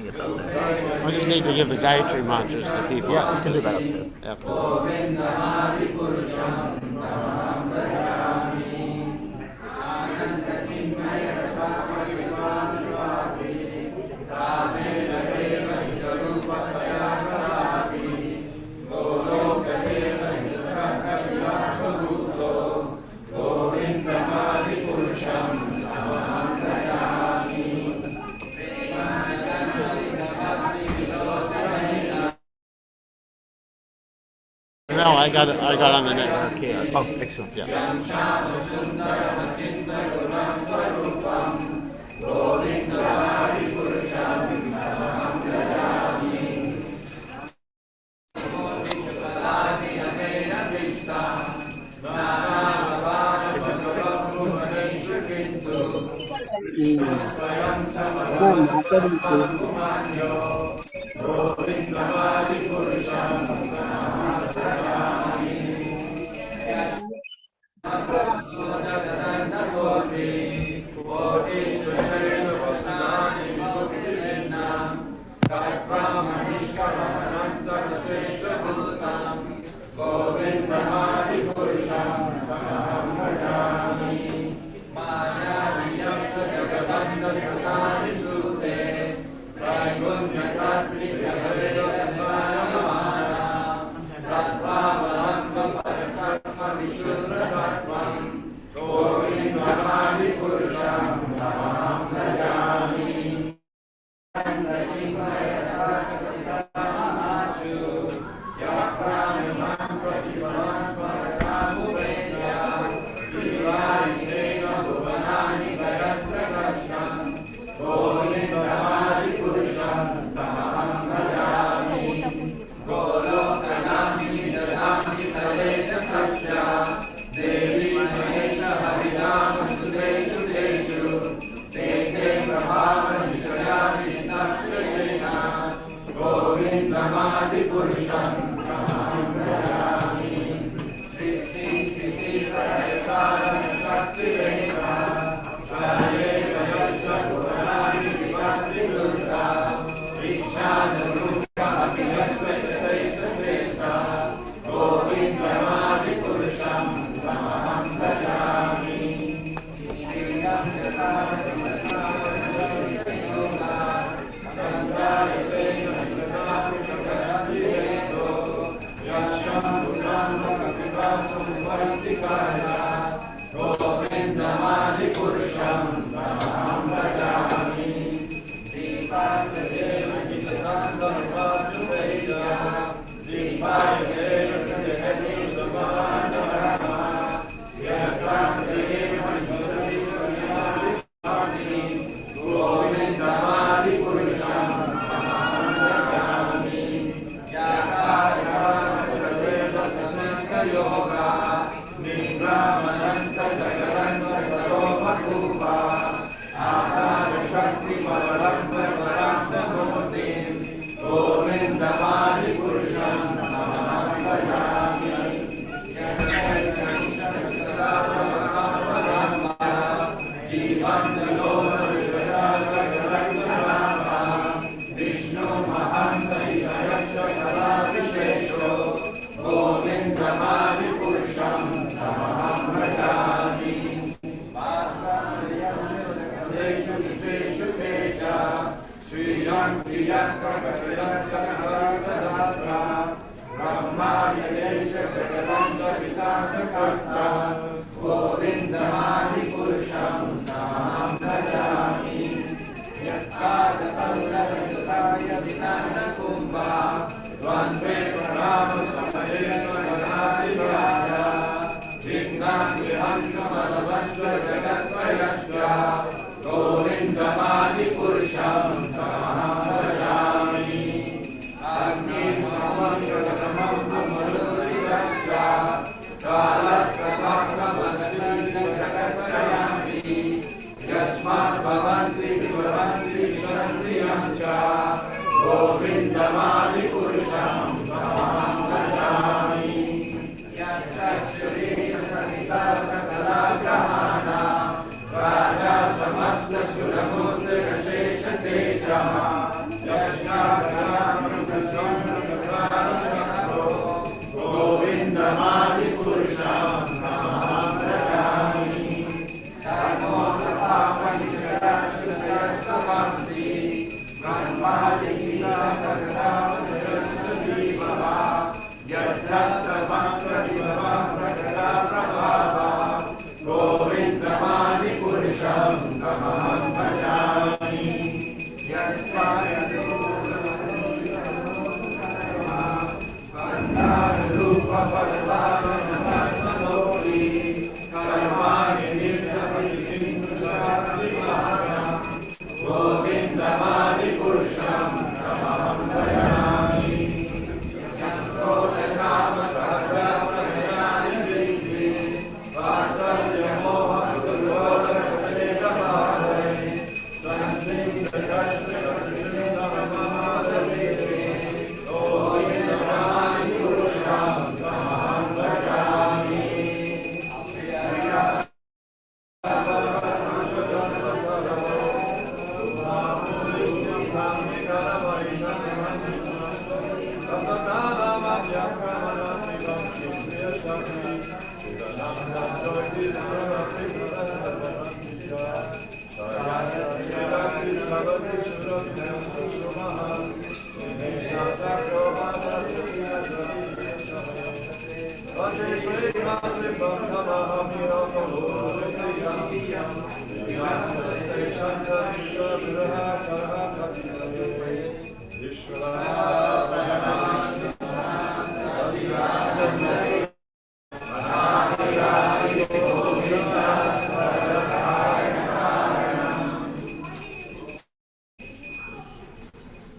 think it's up there. I just need to give the Gayatri mantras to people. Yeah, you can do that upstairs. No, I got on the network here. Oh, excellent. Yeah.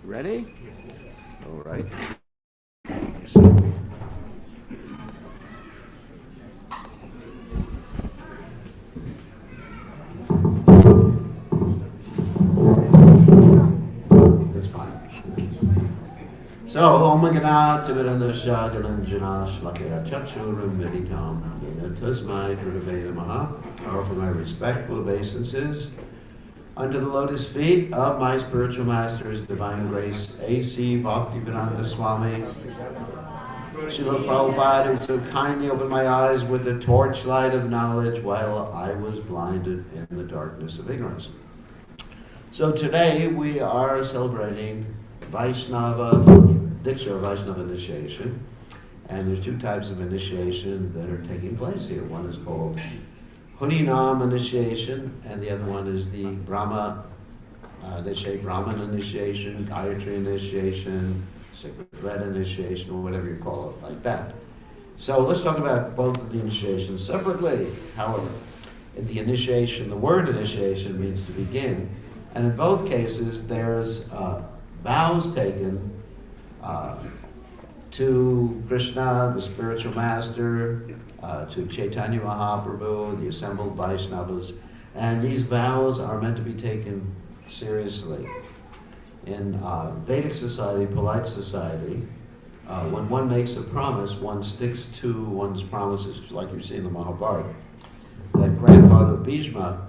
Ready? All right. That's fine. So, Om Gana Timirandasha Galanjana Shlakaya Chachuram Meditam Yena Tasmai Gurave Namaha. Offer my respectful obeisances unto the lotus feet of my spiritual masters, Divine Grace A.C. Bhaktivedanta Swami. Srila Prabhupada, who so kindly opened my eyes with the torchlight of knowledge while I was blinded in the darkness of ignorance. So today we are celebrating Vaishnava Diksha, Vaishnava initiation. And there's two types of initiation that are taking place here. One is called Harinam initiation, and the other one is the Brahma, they say Brahman initiation, Gayatri initiation, Sacred Thread initiation, or whatever you call it, like that. So let's talk about both of the initiations separately. However, in the initiation, the word initiation means to begin, and in both cases there's vows taken to Krishna, the spiritual master, to Chaitanya Mahaprabhu, the assembled Vaishnavas, and these vows are meant to be taken seriously. In Vedic society, polite society, when one makes a promise, one sticks to one's promises, like you see in the Mahabharata. That grandfather Bhishma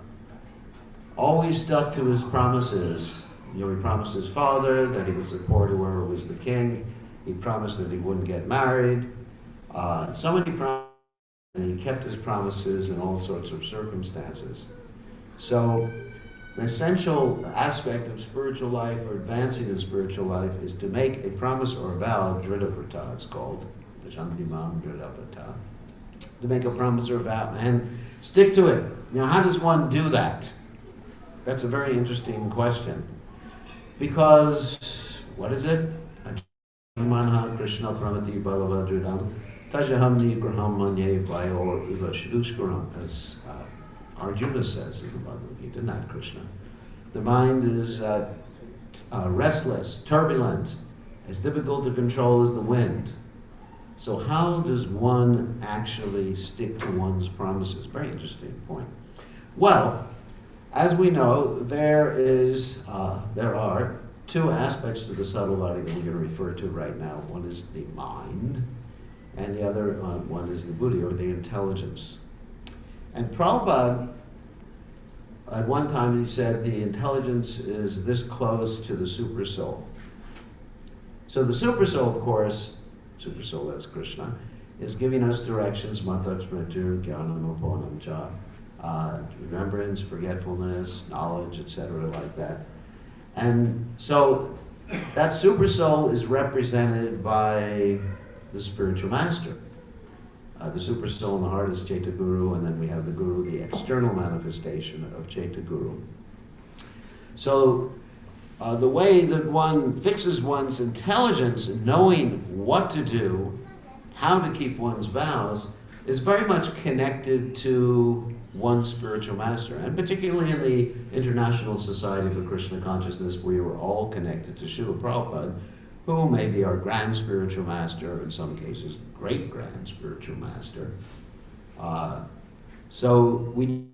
always stuck to his promises. You know, he promised his father that he would support whoever was the king. He promised that he wouldn't get married. So many promises, and he kept his promises in all sorts of circumstances. So the essential aspect of spiritual life or advancing in spiritual life is to make a promise or a vow, Dridhavrata it's called, Vachandimam Dridhavrata, to make a promise or a vow and stick to it. Now, how does one do that? That's a very interesting question. Because, what is it? Manha Krishna Pramati Balavadridam Tajaham Nigraham Manye Vayor Iva Shidushkaram, as Arjuna says in the Bhagavad Gita, not Krishna. The mind is restless, turbulent, as difficult to control as the wind. So how does one actually stick to one's promises? Very interesting point. Well, as we know, there are two aspects to the subtle body that we're going to refer to right now. One is the mind, and the other one is the buddhi, or the intelligence. And Prabhupada, at one time he said the intelligence is this close to the supersoul. So the supersoul, of course, supersoul, that's Krishna, is giving us directions, matak smritir jnanam aponam cha, remembrance, forgetfulness, knowledge, etc., like that. And so that super soul is represented by the spiritual master. The super soul in the heart is Chaitya Guru, and then we have the Guru, the external manifestation of Chaitya Guru. So the way that one fixes one's intelligence in knowing what to do, how to keep one's vows, is very much connected to one's spiritual master. And particularly in the International Society for Krishna Consciousness, we are all connected to Srila Prabhupada, who may be our grand spiritual master, in some cases, great grand spiritual master. So we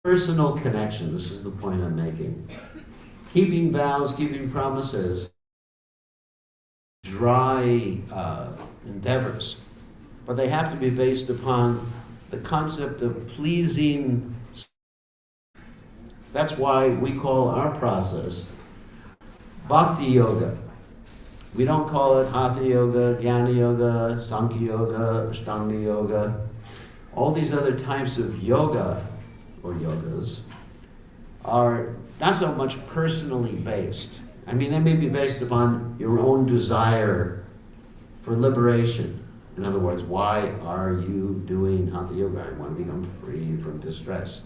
personal connection, this is the point I'm making. Keeping vows, keeping promises, dry endeavors, but they have to be based upon the concept of pleasing. That's why we call our process Bhakti Yoga. We don't call it Hatha Yoga, Jnana Yoga, Sankhya Yoga, Ashtanga Yoga. All these other types of yoga, or yogas, are not so much personally based. I mean, they may be based upon your own desire for liberation. In other words, why are you doing Hatha Yoga? I want to become free from distress.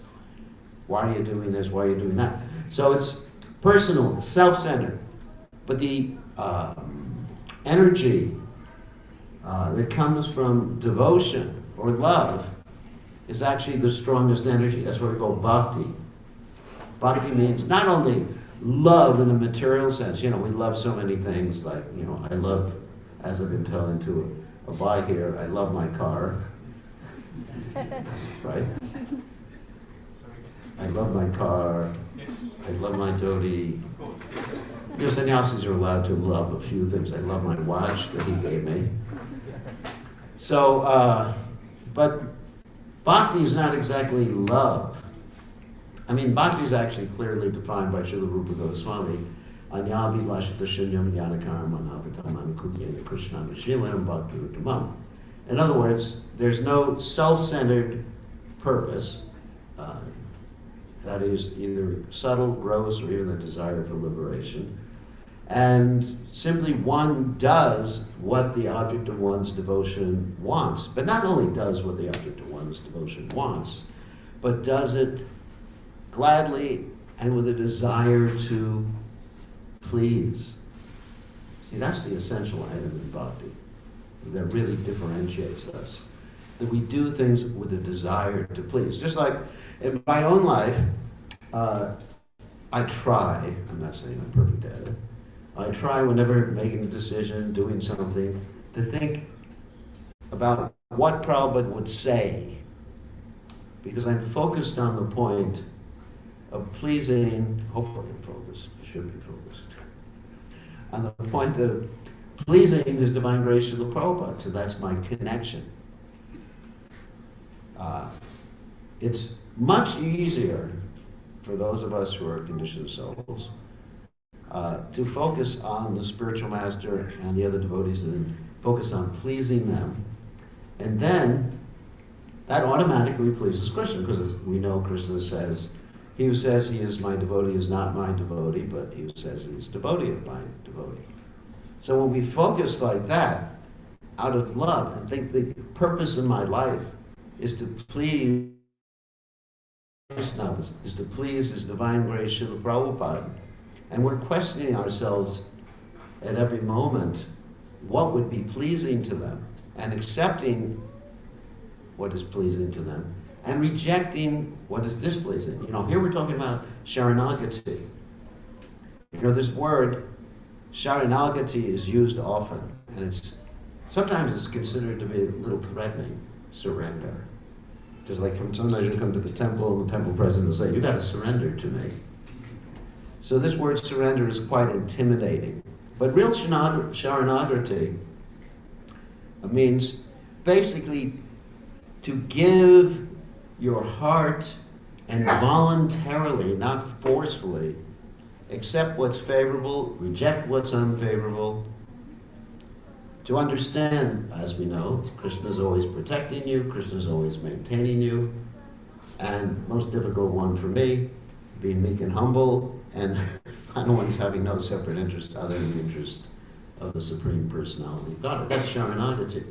Why are you doing this? Why are you doing that? So it's personal, self-centered. But the energy that comes from devotion or love is actually the strongest energy. That's what we call bhakti. Bhakti means not only love in a material sense. You know, we love so many things, like, you know, I love, as I've been telling to a boy here, I love my car. Right? I love my car. I love my dhoti. You know, sannyasis are allowed to love a few things. I love my watch that he gave me. So, but bhakti is not exactly love. I mean, bhakti is actually clearly defined by Srila Rupa Goswami. Anyabi lashita shunyam yanakaram anapatam anukukya krishna shilam bhakti uttamam. In other words, there's no self-centered purpose. That is either subtle, gross, or even the desire for liberation. And simply one does what the object of one's devotion wants. But not only does what the object of one's devotion wants, but does it gladly and with a desire to please. See, that's the essential item in bhakti that really differentiates us. That we do things with a desire to please. Just like in my own life, I try, I'm not saying I'm perfect at it, I try whenever making a decision, doing something, to think about what Prabhupada would say. Because I'm focused on the point of pleasing, hopefully I'm focused, I should be focused, on the point of pleasing His Divine Grace Srila Prabhupada. So that's my connection. It's much easier for those of us who are conditioned souls to focus on the spiritual master and the other devotees and focus on pleasing them. And then that automatically pleases Krishna, because we know Krishna says, he who says he is my devotee is not my devotee, but he who says he is devotee of my devotee. So when we focus like that, out of love, and think the purpose in my life is to please Krishna, is to please His Divine Grace Srila Prabhupada, and we're questioning ourselves at every moment what would be pleasing to them, and accepting what is pleasing to them, and rejecting what is displeasing. You know, here we're talking about Sharanagati. You know, this word Sharanagati is used often, and sometimes it's considered to be a little threatening, surrender. Just like sometimes you come to the temple and the temple president will say, you got to surrender to me. So this word surrender is quite intimidating. But real Sharanagati means basically to give your heart and voluntarily, not forcefully, accept what's favorable, reject what's unfavorable. To understand, as we know, Krishna's always protecting you, Krishna's always maintaining you, and most difficult one for me, being meek and humble, and on one's having no separate interest other than the interest of the Supreme Personality of God. That's Sharanagati.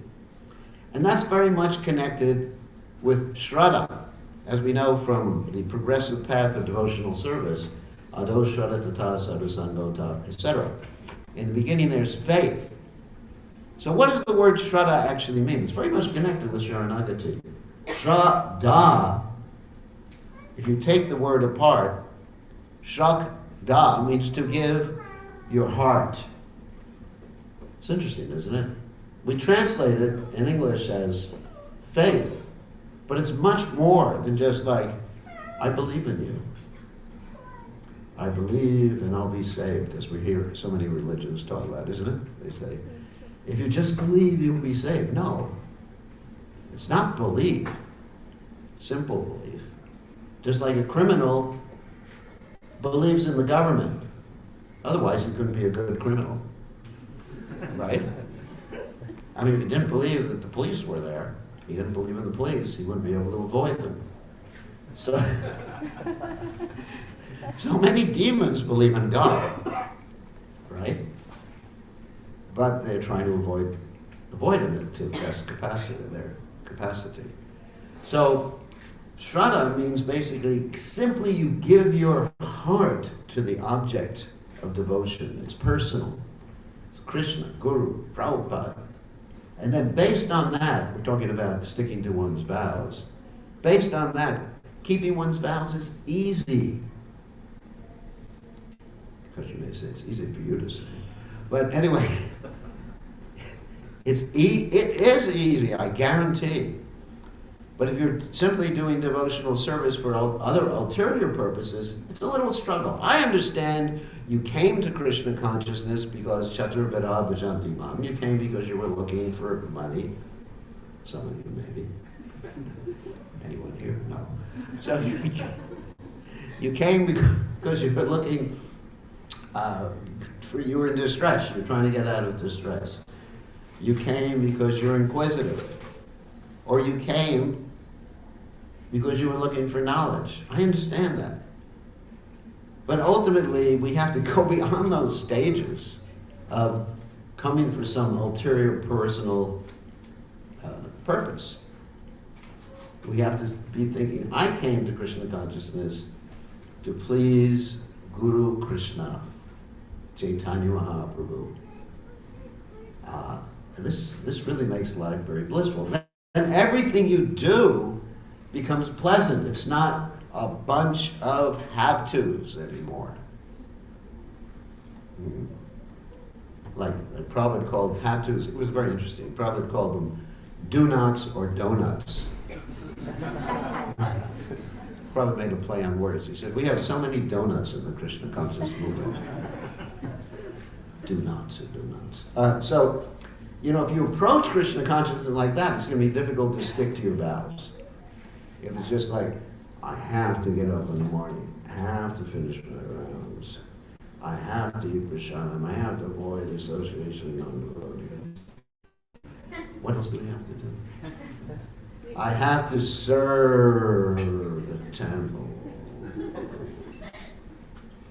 And that's very much connected with Shraddha, as we know from the progressive path of devotional service, Ado Shraddha Tata Sadhu Sangota, etc. In the beginning there's faith. So what does the word Shraddha actually mean? It's very much connected with Sharanagati. Shraddha, if you take the word apart, Shraddha means to give your heart. It's interesting, isn't it? We translate it in English as faith, but it's much more than just like, I believe in you. I believe and I'll be saved, as we hear so many religions talk about, isn't it? They say, if you just believe, you'll be saved. No. It's not belief. Simple belief. Just like a criminal believes in the government. Otherwise, he couldn't be a good criminal. Right? I mean, if he didn't believe that the police were there, he didn't believe in the police, he wouldn't be able to avoid them. So many demons believe in God, right? But they're trying to avoid him to the best capacity of their capacity. So Shraddha means basically simply you give your heart to the object of devotion. It's personal. It's Krishna, Guru, Prabhupada. And then based on that, we're talking about sticking to one's vows. Based on that, keeping one's vows is easy. Because you may say it's easy for you to say. But anyway, it is easy, I guarantee. But if you're simply doing devotional service for other ulterior purposes, it's a little struggle. I understand you came to Krishna consciousness because Chaturveda Bhajanti Mam. You came because you were looking for money. Some of you maybe. Anyone here? No. So you came because you were looking you were in distress. You were trying to get out of distress. You came because you're inquisitive. Or you came because you were looking for knowledge. I understand that. But ultimately, we have to go beyond those stages of coming for some ulterior personal purpose. We have to be thinking, I came to Krishna consciousness to please Guru Krishna, Chaitanya Mahaprabhu. And this really makes life very blissful. And everything you do becomes pleasant. It's not a bunch of have-tos anymore. Like Prabhupada called have-tos, it was very interesting. Prabhupada called them do-nots or donuts. Prabhupada made a play on words. He said, we have so many donuts in the Krishna conscious movement. Do-nots or do-nots. So, if you approach Krishna consciousness like that, it's going to be difficult to stick to your vows. If it's just like, I have to get up in the morning, I have to finish my rounds, I have to eat prashadam, I have to avoid association with non-devotees. What else do we have to do? I have to serve the temple.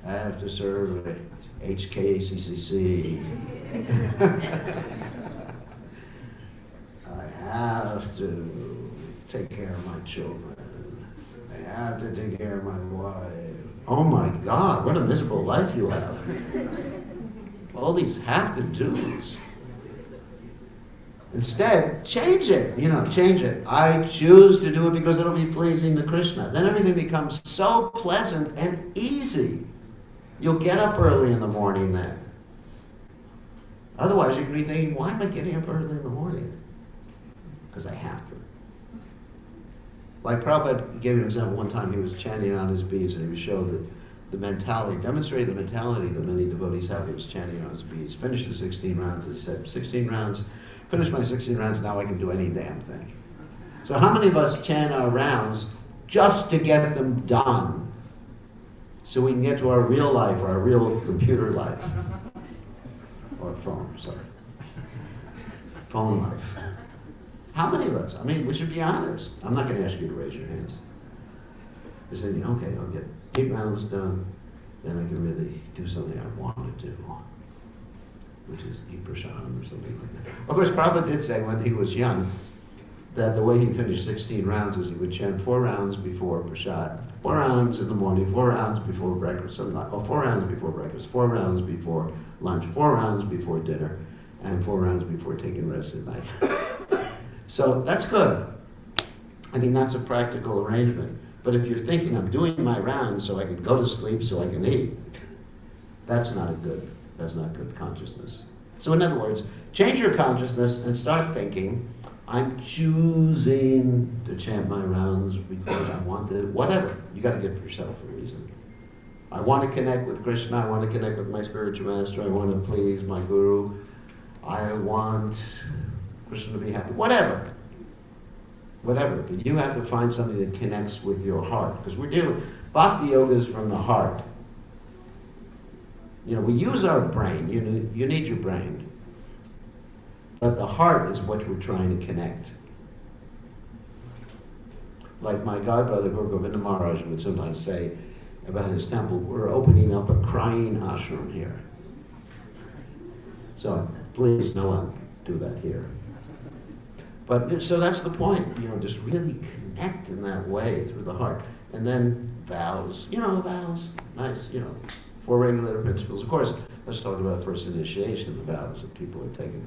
I have to serve the HKCCC. I have to take care of my children. I have to take care of my wife. Oh my God, what a miserable life you have. All these have to do's. Instead, change it. Change it. I choose to do it because it'll be pleasing to Krishna. Then everything becomes so pleasant and easy. You'll get up early in the morning then. Otherwise, you can be thinking, why am I getting up early in the morning? Because I have to. Like Prabhupada gave an example one time, he was chanting on his beads and he showed the mentality, demonstrated the mentality that many devotees have. He was chanting on his beads, finished the 16 rounds, he said, 16 rounds, finished my 16 rounds, now I can do any damn thing. So how many of us chant our rounds just to get them done so we can get to our real life, or our real computer life? Or phone, sorry. Phone life. How many of us? I mean, we should be honest. I'm not going to ask you to raise your hands. You're saying, okay, I'll get 8 rounds done, then I can really do something I want to do, which is eat prashadam or something like that. Of course, Prabhupada did say when he was young that the way he finished 16 rounds is he would chant 4 rounds before prasad, 4 rounds in the morning, 4 rounds before breakfast, something like, 4 rounds before breakfast, 4 rounds before lunch, 4 rounds before dinner, and 4 rounds before taking rest at night. So that's good. I mean, that's a practical arrangement. But if you're thinking, I'm doing my rounds so I can go to sleep so I can eat, that's not good consciousness. So in other words, change your consciousness and start thinking, I'm choosing to chant my rounds because I want to, whatever. You got to give yourself a reason. I want to connect with Krishna, I want to connect with my spiritual master, I want to please my guru, I want Krishna to be happy, whatever. But you have to find something that connects with your heart. Because we're dealing, bhakti yoga is from the heart. You know, we use our brain, you need your brain. But the heart is what we're trying to connect. Like my godbrother Guru Govinda Maharaj would sometimes say about his temple, we're opening up a crying ashram here. So please, no one do that here. But so that's the point, just really connect in that way through the heart. And then vows, nice, 4 regulator principles. Of course, let's talk about first initiation, the vows that people are taking.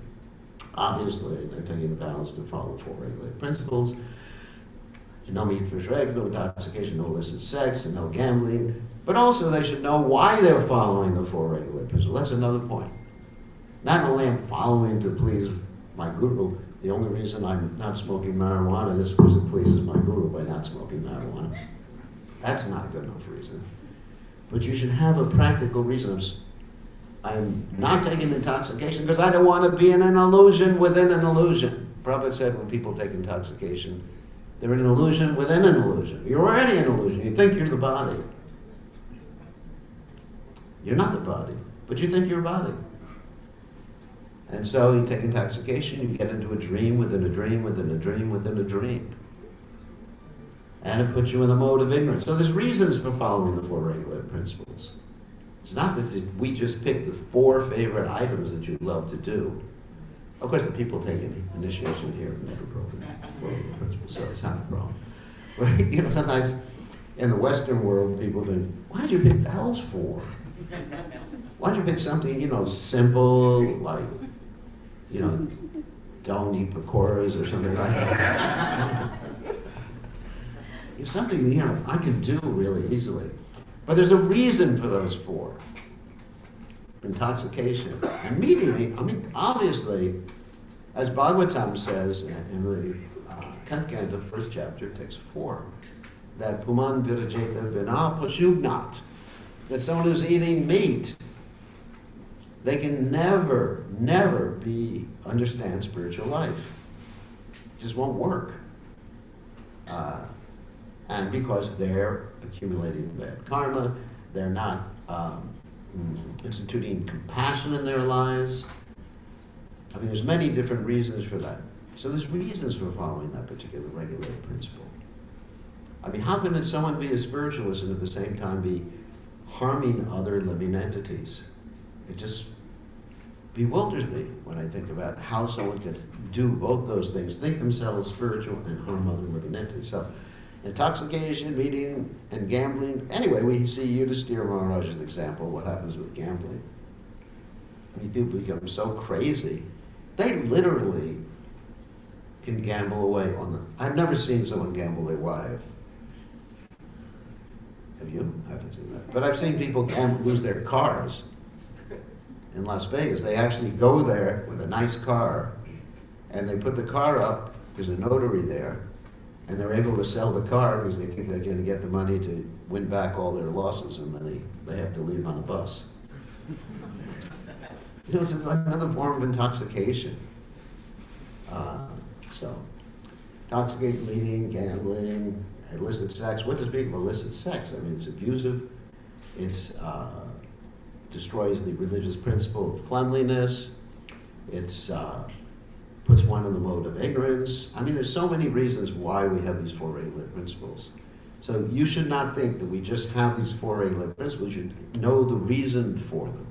Obviously, they're taking the vows to follow 4 regulator principles. No meat, fish, eggs, no intoxication, no illicit sex, and no gambling. But also they should know why they're following the 4 regulator principles. That's another point. Not only I'm following to please my guru, the only reason I'm not smoking marijuana is because it pleases my guru by not smoking marijuana. That's not a good enough reason. But you should have a practical reason. I'm not taking intoxication because I don't want to be in an illusion within an illusion. Prabhupada said when people take intoxication, they're in an illusion within an illusion. You're already in an illusion. You think you're the body. You're not the body, but you think you're a body. And so you take intoxication, you get into a dream within a dream within a dream within a dream. And it puts you in the mode of ignorance. So there's reasons for following the 4 regulator principles. It's not that we just pick the 4 favorite items that you love to do. Of course, the people taking initiation here have never broken the 4 regulator principles, so it's not a problem. But, sometimes in the Western world, people think, why did you pick vows for? Why don't you pick something, simple, like, don't eat pakoras or something like that? It's something, I can do really easily. But there's a reason for those 4. Intoxication. Immediately, obviously, as Bhagavatam says in the 10th canto, 1st chapter, text 4, that puman virajeta vina pashugnat, that someone who's eating meat, they can never understand spiritual life. It just won't work. And because they're accumulating bad karma, they're not instituting compassion in their lives. There's many different reasons for that. So there's reasons for following that particular regulator principle. How can someone be a spiritualist and at the same time be harming other living entities? It just bewilders me when I think about how someone could do both those things, think themselves spiritual and harm other living entities. So, intoxication, eating, and gambling. Anyway, we see Yudhisthira Maharaj's example, what happens with gambling. People become so crazy, they literally can gamble away on them. I've never seen someone gamble their wife. Have you? I haven't seen that. But I've seen people lose their cars. In Las Vegas, they actually go there with a nice car, and they put the car up, there's a notary there, and they're able to sell the car because they think they're going to get the money to win back all their losses, and then they have to leave on a bus. It's like another form of intoxication. So, intoxication, eating, gambling, illicit sex. What does mean illicit sex? It's abusive. It's destroys the religious principle of cleanliness. It's puts one in the mode of ignorance. There's so many reasons why we have these 4 regulator principles. So you should not think that we just have these four regular principles. You should know the reason for them,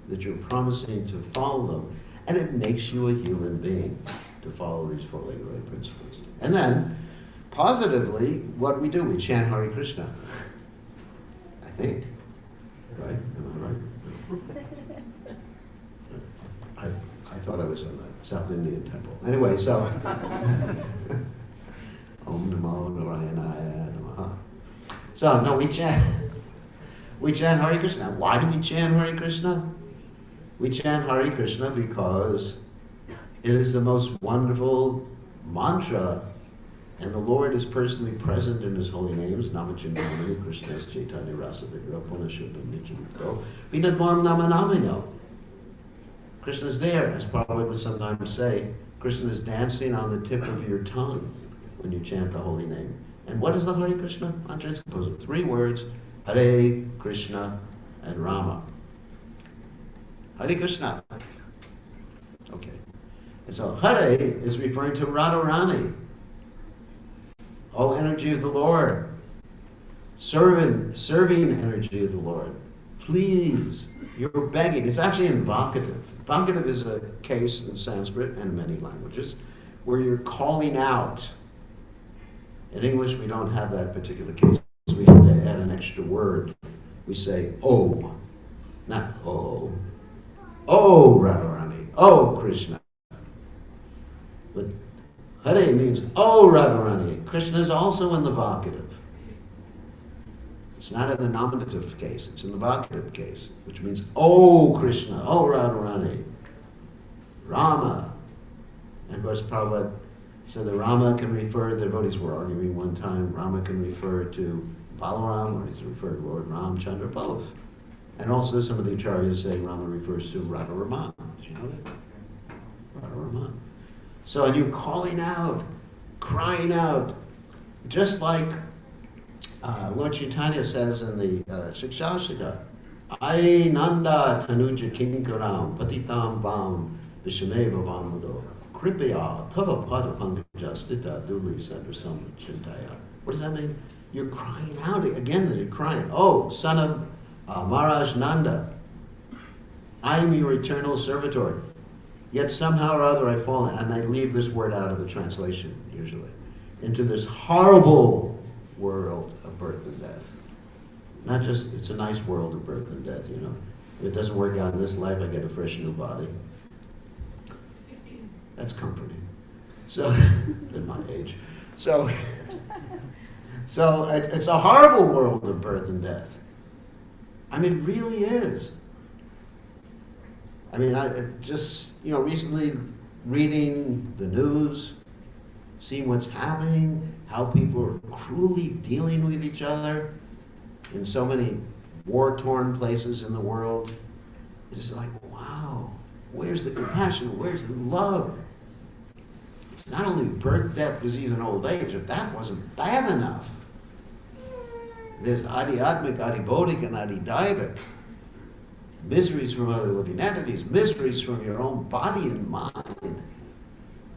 that you're promising to follow them, and it makes you a human being to follow these four regular principles. And then, positively, what we do, we chant Hare Krishna. I think. Right? Am I right? I thought I was in the South Indian temple. Anyway, so Om Namo Narayanaya Namaha. So no, we chant Hare Krishna. Why do we chant Hare Krishna? We chant Hare Krishna because it is the most wonderful mantra, and the Lord is personally present in His holy names. Namachinamani Krishna's Chaitanya Rasa Vigra Punashuddham Nityamukto Vinadvam Namanamino. Krishna is there, as Prabhupada would sometimes say. Krishna is dancing on the tip of your tongue when you chant the holy name. And what is the Hare Krishna mantra? It's composed of three words: Hare Krishna and Rama. Hare Krishna. Okay. And so Hare is referring to Radharani. Oh, energy of the Lord. Serving energy of the Lord. Please. You're begging. It's actually in vocative. Vocative is a case in Sanskrit and many languages where you're calling out. In English, we don't have that particular case. We have to add an extra word. We say, oh, not oh. Oh, Radharani. Oh, Krishna. But Hare means, oh, Radharani. Krishna is also in the vocative. It's not in the nominative case, it's in the vocative case, which means, oh Krishna, oh Radharani, Rama. And of course, Prabhupada said that Rama can refer, the devotees were arguing one time, Rama can refer to Balaram, or he can refer to Lord Ramchandra, both. And also some of the acharyas say Rama refers to Radharaman. Did you know that? Radharaman. So, and you're calling out, crying out, just like Lord Chaitanya says in the Shikshashika, Ai Nanda Tanuja Kinkaram Patitam Vam Vishameva Vamudo Kripaya Tava Pada Pankaja Stita Duli Sadrasam Chintaya. What does that mean? You're crying out again, you're crying, oh, son of Maharaj Nanda, I am your eternal servitor. Yet somehow or other I've fallen, and they leave this word out of the translation usually, into this horrible world of birth and death. Not just, it's a nice world of birth and death, you know. If it doesn't work out in this life, I get a fresh new body. That's comforting. So, at my age. So it's a horrible world of birth and death. I mean, it really is. I mean, I just, you know, recently reading the news, seeing what's happening, how people are cruelly dealing with each other in so many war-torn places in the world. It's just like, wow, where's the compassion? Where's the love? It's not only birth, death, disease, and old age. If that wasn't bad enough, there's Adi-atmic, Adi-bodhic, and Adi-daivic. Miseries from other living entities, miseries from your own body and mind.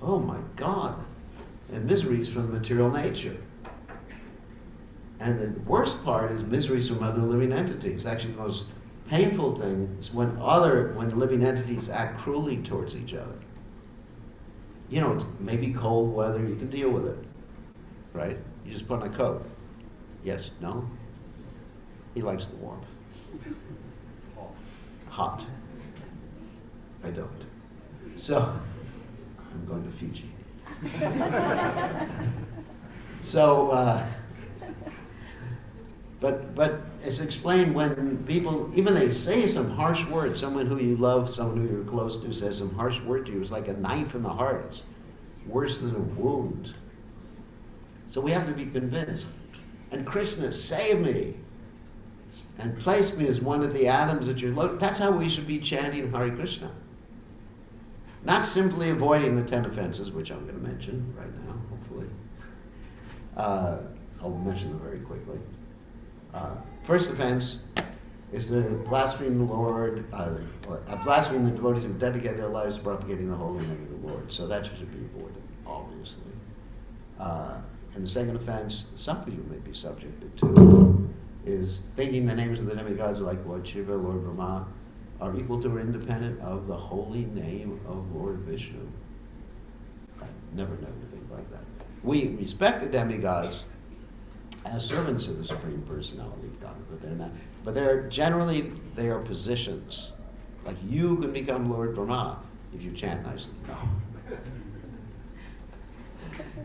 Oh my God. And miseries from the material nature. And the worst part is miseries from other living entities. Actually, the most painful thing is when living entities act cruelly towards each other. You know, it's maybe cold weather, you can deal with it, right? You just put on a coat. Yes, no? He likes the warmth. Hot. I don't. So, I'm going to Fiji. So, but it's explained when people, even they say some harsh words, someone who you love, someone who you're close to says some harsh word to you, it's like a knife in the heart. It's worse than a wound. So we have to be convinced. And Krishna, save me, and place me as one of the atoms that you're loaded. That's how we should be chanting Hare Krishna. Not simply avoiding the 10 offenses, which I'm going to mention right now, hopefully. I'll mention them very quickly. First offense is to blaspheme the Lord, or blaspheme the devotees who dedicate their lives to propagating the holy name of the Lord. So that should be avoided, obviously. And the second offense, some people may be subjected to, is thinking the names of the demigods like Lord Shiva, Lord Brahma, are equal to or independent of the holy name of Lord Vishnu. I never know anything like that. We respect the demigods as servants of the Supreme Personality of God, but they're not. But they're generally, they are positions. Like you can become Lord Brahma if you chant nicely. No.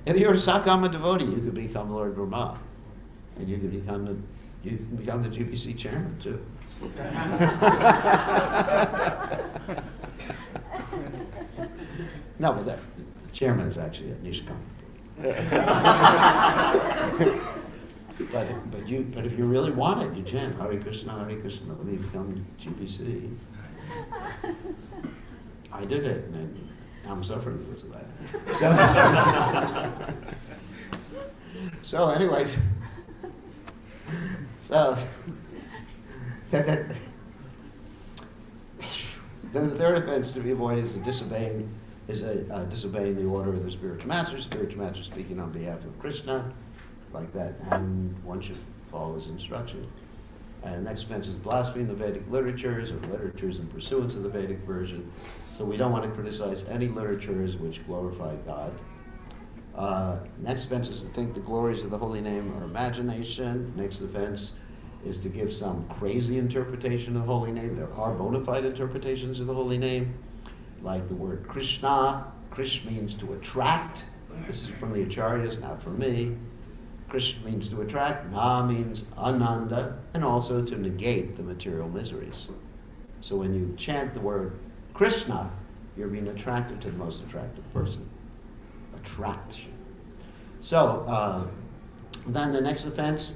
If you're a Sakama devotee, you could become Lord Brahma, and you can become the GPC chairman too. No, but the chairman is actually a Nishkam. But if you really want it, you chant Hare Krishna, let me become GPC. I did it, and I'm suffering because of that. So anyways, the third offense to be avoided is disobeying the order of the spiritual master. Spiritual master speaking on behalf of Krishna, like that, and one should follow his instruction. And next offense is blaspheming the Vedic literatures or literatures in pursuance of the Vedic version. So we don't want to criticize any literatures which glorify God. Next offense is to think the glories of the holy name are imagination. Next offense is to give some crazy interpretation of the holy name. There are bona fide interpretations of the holy name, like the word Krishna. Krish means to attract. This is from the Acharyas, not from me. Krish means to attract, Na means ananda, and also to negate the material miseries. So when you chant the word Krishna, you're being attracted to the most attractive person. Attraction. So then the next offense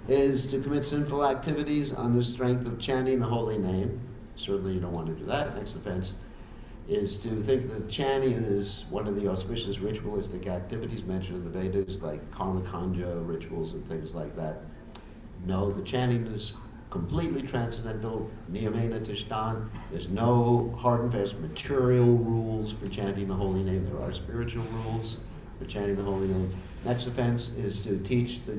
is to commit sinful activities on the strength of chanting the holy name. Certainly you don't want to do that. Next offense is to think that chanting is one of the auspicious ritualistic activities mentioned in the Vedas, like Karmakanja rituals and things like that. No, the chanting is completely transcendental, niyamena tishtan. There's no hard and fast material rules for chanting the holy name. There are spiritual rules for chanting the holy name. Next offense is to teach the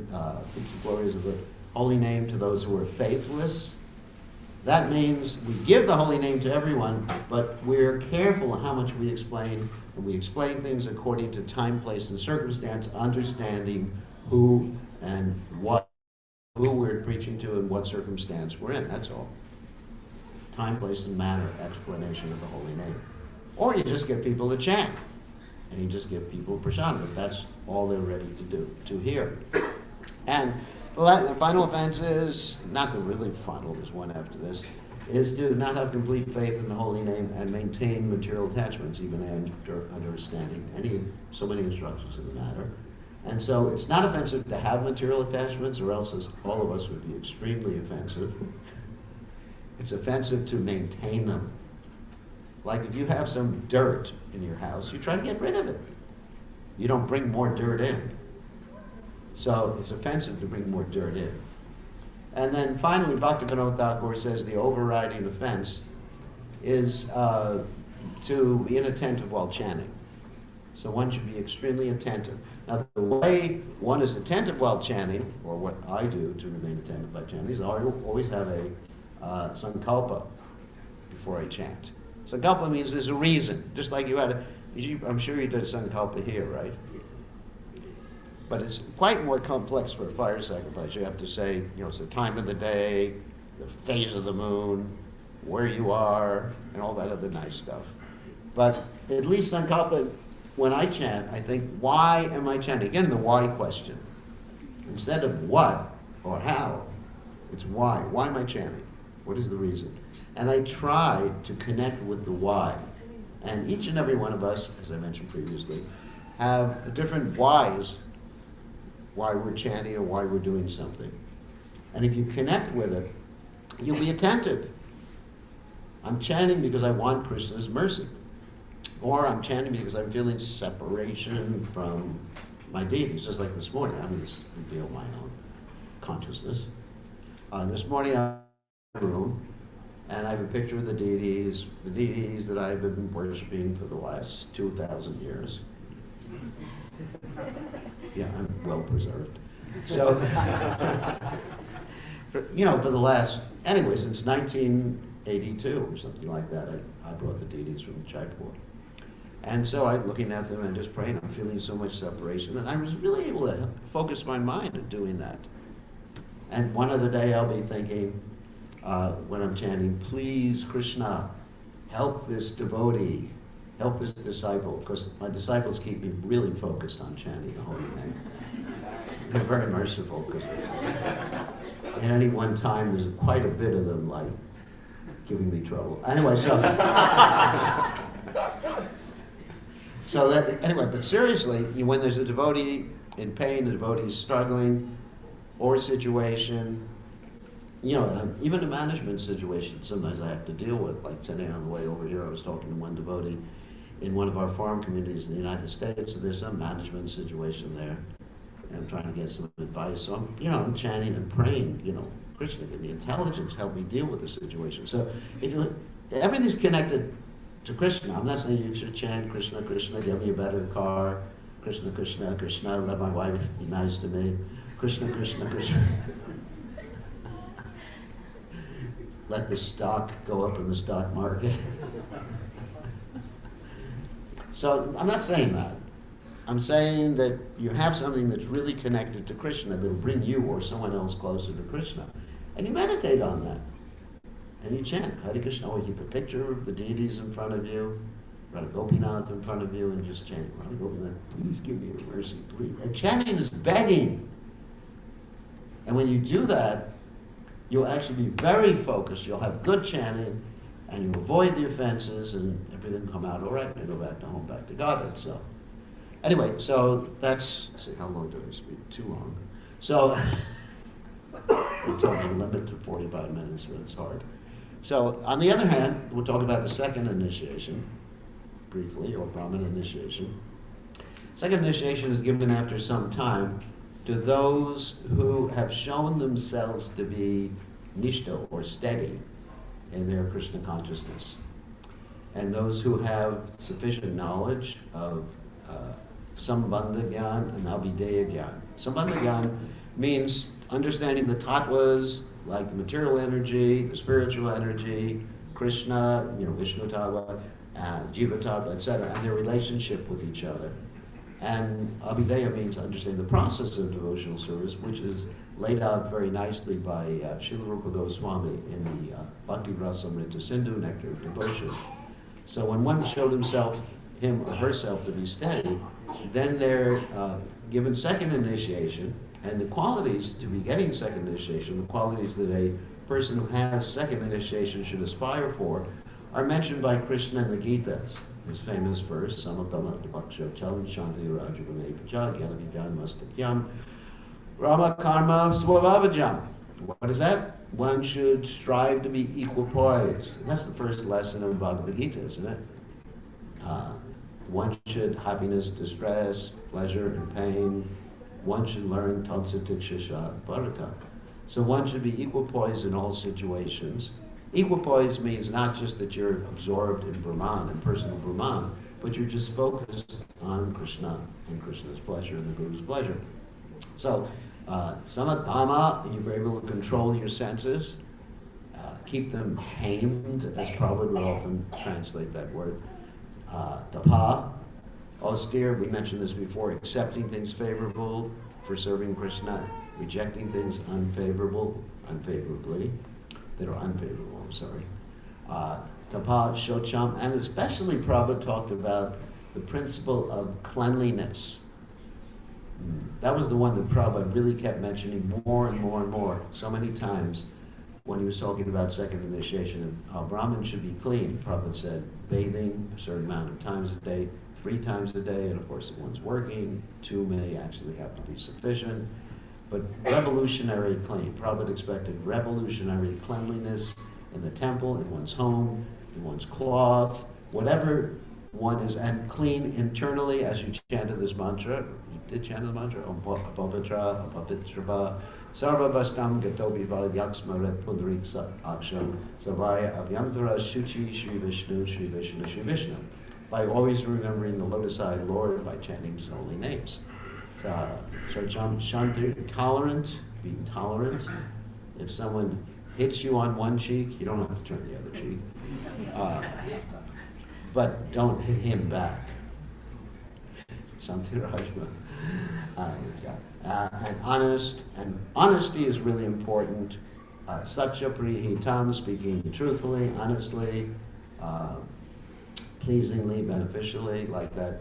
glories of the holy name to those who are faithless. That means we give the holy name to everyone, but we're careful how much we explain, and we explain things according to time, place, and circumstance, understanding who and what, who we're preaching to and what circumstance we're in, that's all. Time, place, and manner explanation of the holy name. Or you just get people to chant, and you just give people prashad, if that's all they're ready to hear. And the final offense is, not the really final, there's one after this, is to not have complete faith in the holy name and maintain material attachments, even after understanding so many instructions in the matter. And so it's not offensive to have material attachments, or else all of us would be extremely offensive. It's offensive to maintain them. Like if you have some dirt in your house, you try to get rid of it. You don't bring more dirt in. So it's offensive to bring more dirt in. And then finally, Bhaktivinoda Thakur says the overriding offense is to be inattentive while chanting. So one should be extremely attentive. Now the way one is attentive while chanting, or what I do to remain attentive by chanting, is I always have a sankalpa before I chant. Sankalpa means there's a reason, just like I'm sure you did sankalpa here, right? But it's quite more complex for a fire sacrifice. You have to say, it's the time of the day, the phase of the moon, where you are, and all that other nice stuff. But at least sankalpa, when I chant, I think, why am I chanting? Again, the why question. Instead of what or how, it's why. Why am I chanting? What is the reason? And I try to connect with the why. And each and every one of us, as I mentioned previously, have different whys, why we're chanting or why we're doing something. And if you connect with it, you'll be attentive. I'm chanting because I want Krishna's mercy. Or I'm chanting because I'm feeling separation from my deities, just like this morning. I'm going to reveal my own consciousness. This morning I'm in the room, and I have a picture of the deities that I've been worshiping for the last 2,000 years. Yeah, I'm well preserved. So, for the last, anyway, since 1982 or something like that, I brought the deities from Jaipur. And so I'm looking at them and just praying. I'm feeling so much separation. And I was really able to focus my mind at doing that. And one other day I'll be thinking, when I'm chanting, please, Krishna, help this devotee, help this disciple, because my disciples keep me really focused on chanting the holy name. They're very merciful, because at any one time there's quite a bit of them like giving me trouble. Anyway, but seriously, when there's a devotee in pain, a devotee is struggling, or a situation, even a management situation, sometimes I have to deal with. Like today on the way over here, I was talking to one devotee in one of our farm communities in the United States, so there's some management situation there. And I'm trying to get some advice. So I'm chanting and praying, Krishna, give me intelligence, help me deal with the situation. So everything's connected to Krishna. I'm not saying you should chant Krishna, Krishna, give me a better car. Krishna, Krishna, Krishna, let my wife be nice to me. Krishna, Krishna, Krishna. Let the stock go up in the stock market. So I'm not saying that. I'm saying that you have something that's really connected to Krishna that will bring you or someone else closer to Krishna. And you meditate on that. And you chant Hare Krishna, or you keep a picture of the deities in front of you, Radha Gopinath in front of you, and just chant, Radha Gopinath, please give me a mercy, please. And chanting is begging. And when you do that, you'll actually be very focused, you'll have good chanting, and you avoid the offenses, and everything will come out all right, and you go back to home, back to Godhead. So, anyway, so that's, see, how long did I speak? Too long. So, they told me to limit to 45 minutes, but it's hard. So, on the other hand, we'll talk about the second initiation, briefly, or Brahman initiation. Second initiation is given after some time to those who have shown themselves to be nishta, or steady, in their Krishna consciousness. And those who have sufficient knowledge of Sambandha Gyan and Abhideya Gyan. Sambandha Gyan means understanding the tattvas, like the material energy, the spiritual energy, Krishna, Vishnu tattva, Jiva tattva, etc., and their relationship with each other. And Abhideya means understanding the process of devotional service, which is laid out very nicely by Srila Rupa Goswami in the Bhakti Rasamrita Sindhu, Nectar of Devotion. So when one showed him or herself to be steady, then they're given second initiation, and the qualities to be getting second initiation, the qualities that a person who has second initiation should aspire for, are mentioned by Krishna in the Gitas. His famous verse, Samatama Bhaksha Chalan Shanti Rajagame Paja Gyanavidyan Mastakyam Rama Karma Swabhavajam. What is that? One should strive to be equipoised. That's the first lesson of Bhagavad Gita, isn't it? One should happiness, distress, pleasure, and pain. One should learn Tatsatiksha Bharata. So one should be equipoised in all situations. Equipoise means not just that you're absorbed in Brahman, in personal Brahman, but you're just focused on Krishna and Krishna's pleasure and the Guru's pleasure. So, samadhamma, you're able to control your senses, keep them tamed, as Prabhupada would often translate that word. Tapa, austere, we mentioned this before, accepting things favorable for serving Krishna, rejecting things unfavorably, that are unfavorable, Tapa, Shocham, and especially Prabhupada talked about the principle of cleanliness. That was the one that Prabhupada really kept mentioning more and more and more, so many times when he was talking about second initiation. How Brahmin should be clean. Prabhupada said bathing a certain amount of times a day, 3 times a day, and of course if one's working, 2 may actually have to be sufficient. But revolutionary clean. Prabhupada expected revolutionary cleanliness in the temple, in one's home, in one's cloth, whatever one is, and clean internally as you chanted this mantra. You did chant the mantra? Om Pavitra, Pavitrava, Sarva Vastam Gatobiva Yaksmaret Pundarik Aksham Savaya Avyantara Shuchi Shri Vishnu Shri Vishnu Shri Vishnu. by always remembering the lotus-eyed Lord by chanting his holy names. So Shanti, tolerant, being tolerant. If someone hits you on one cheek, you don't have to turn the other cheek. But don't hit him back. Shanti Rajma. And honest, and honesty is really important. Satya Prihitam, speaking truthfully, honestly, pleasingly, beneficially, like that.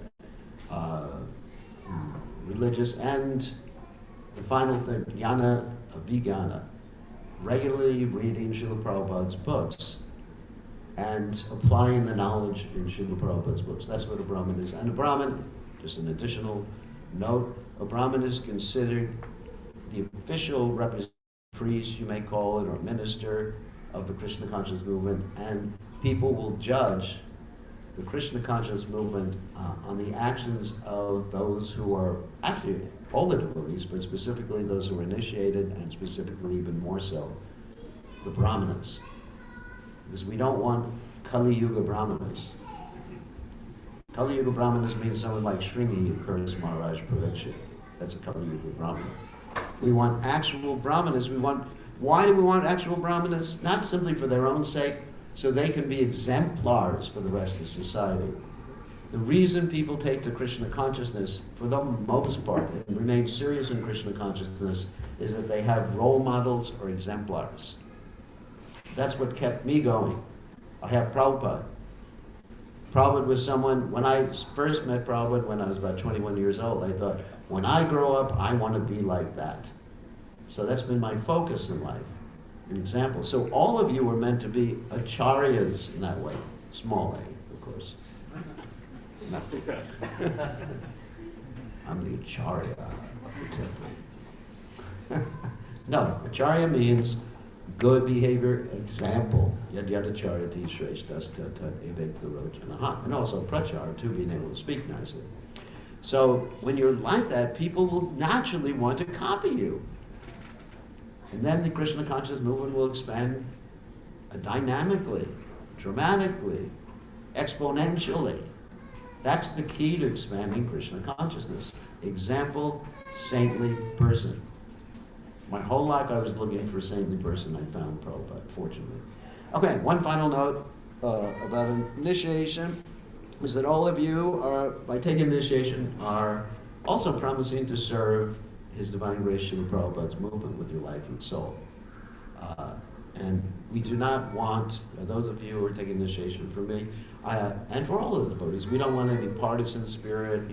Religious, and the final thing, jnana abhijnana. Regularly reading Srila Prabhupada's books and applying the knowledge in Srila Prabhupada's books. That's what a Brahmin is. And a Brahmin, just an additional note, a Brahmin is considered the official representative priest, you may call it, or minister of the Krishna conscious movement, and people will judge the Krishna conscious movement on the actions of those who are actually all the devotees, but specifically those who are initiated, and specifically even more so, the Brahmanas. Because we don't want Kali Yuga Brahmanas. Kali Yuga Brahmanas means someone like Shringi Kurdas Maharaj Parikshit. That's a Kali Yuga Brahmana. We want actual Brahmanas. Why do we want actual Brahmanas? Not simply for their own sake, so they can be exemplars for the rest of society. The reason people take to Krishna consciousness, for the most part, and remain serious in Krishna consciousness, is that they have role models or exemplars. That's what kept me going. I have Prabhupada. Prabhupada was someone, when I first met Prabhupada when I was about 21 years old, I thought, when I grow up, I want to be like that. So that's been my focus in life. An example. So all of you are meant to be acharyas in that way. Small a, of course. No. I'm the acharya of the temple. No, acharya means good behavior, example. Yad yad acharya ti shreshtas tata evek virojanaha. And also prachar, too, being able to speak nicely. So when you're like that, people will naturally want to copy you. And then the Krishna conscious movement will expand dynamically, dramatically, exponentially. That's the key to expanding Krishna consciousness. Example, saintly person. My whole life I was looking for a saintly person. I found Prabhupada, fortunately. Okay, one final note about initiation is that all of you are, by taking initiation, are also promising to serve His Divine Grace Srila Prabhupada's movement with your life and soul. And we do not want, those of you who are taking initiation for me, and for all of the devotees, we don't want any partisan spirit,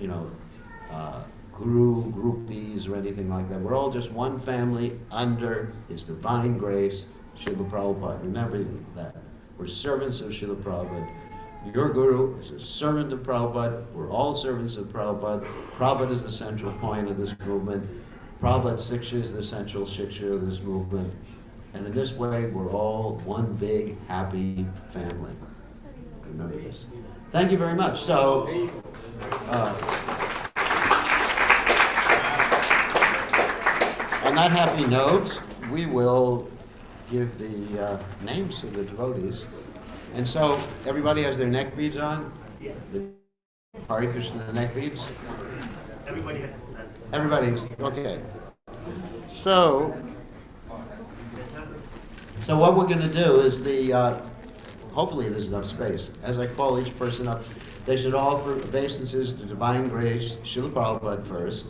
guru, groupies, or anything like that. We're all just one family under His Divine Grace, Srila Prabhupada. Remember that. We're servants of Srila Prabhupada. Your guru is a servant of Prabhupada. We're all servants of Prabhupada. Prabhupada is the central point of this movement. Prabhupada's Shiksha is the central Shiksha of this movement. And in this way, we're all one big, happy family. Remember this. Thank you very much. So, on that happy note, we will give the names of the devotees. And so, everybody has their neck beads on? Yes. Hare Krishna neck beads? Everybody has. Everybody's, okay. So what we're going to do is hopefully there's enough space. As I call each person up, they should offer obeisances to Divine Grace, Srila Prabhupada first,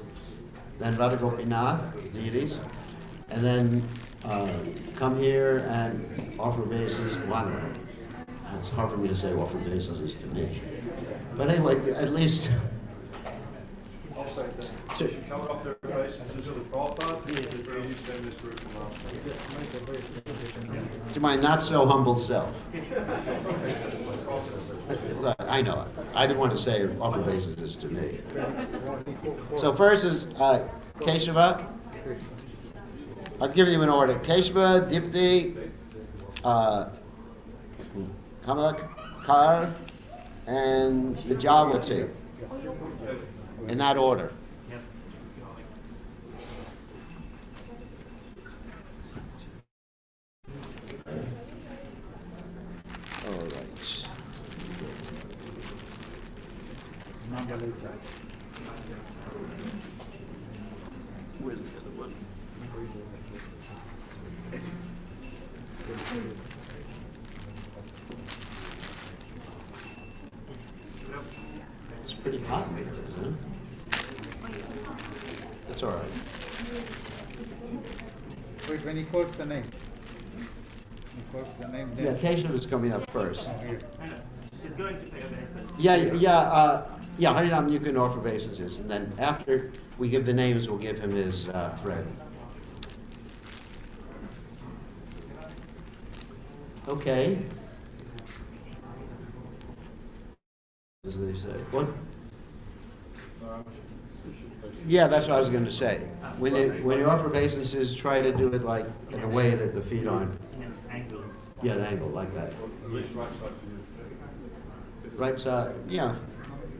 then Radha Gopinath, deities, and then come here and offer obeisances. It's hard for me to say offer obeisances to me. But anyway, at least... Come up there, obeisances to the Prabhupada, this group To my not so humble self. I know it. I didn't want to say offer obeisances to me. So first is Keshava. I'll give you an order. Keshava, Dipti, Kamalakar, and Vijayawati. In that order. All right. Where's the other one? It's pretty hot in here, isn't it? That's all right. Wait, when he quotes the name. He quotes the name Yeah, then. Keshav is coming up first. Here. She's going to pay obeisance. Yeah, Harinam, you can offer obeisances, and then after we give the names, we'll give him his thread. Okay. As they say. What? Yeah, that's what I was going to say. When you offer obeisances, try to do it like in a way that the feet aren't. Angle. Yeah, an angle like that. At least right side to you. Right side.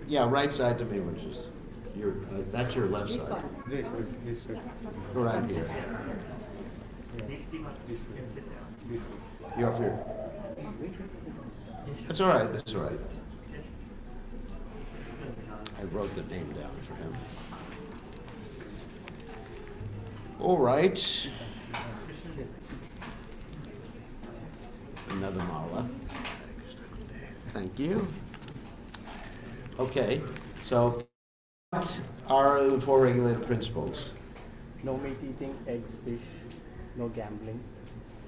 Yeah, right side to me, which is your. That's your left side. This, Go right here. You're up here. That's all right. That's all right. I wrote the name down for him. All right. Another mala. Thank you. Okay, so what are the four regulated principles? No meat eating, eggs, fish, no gambling,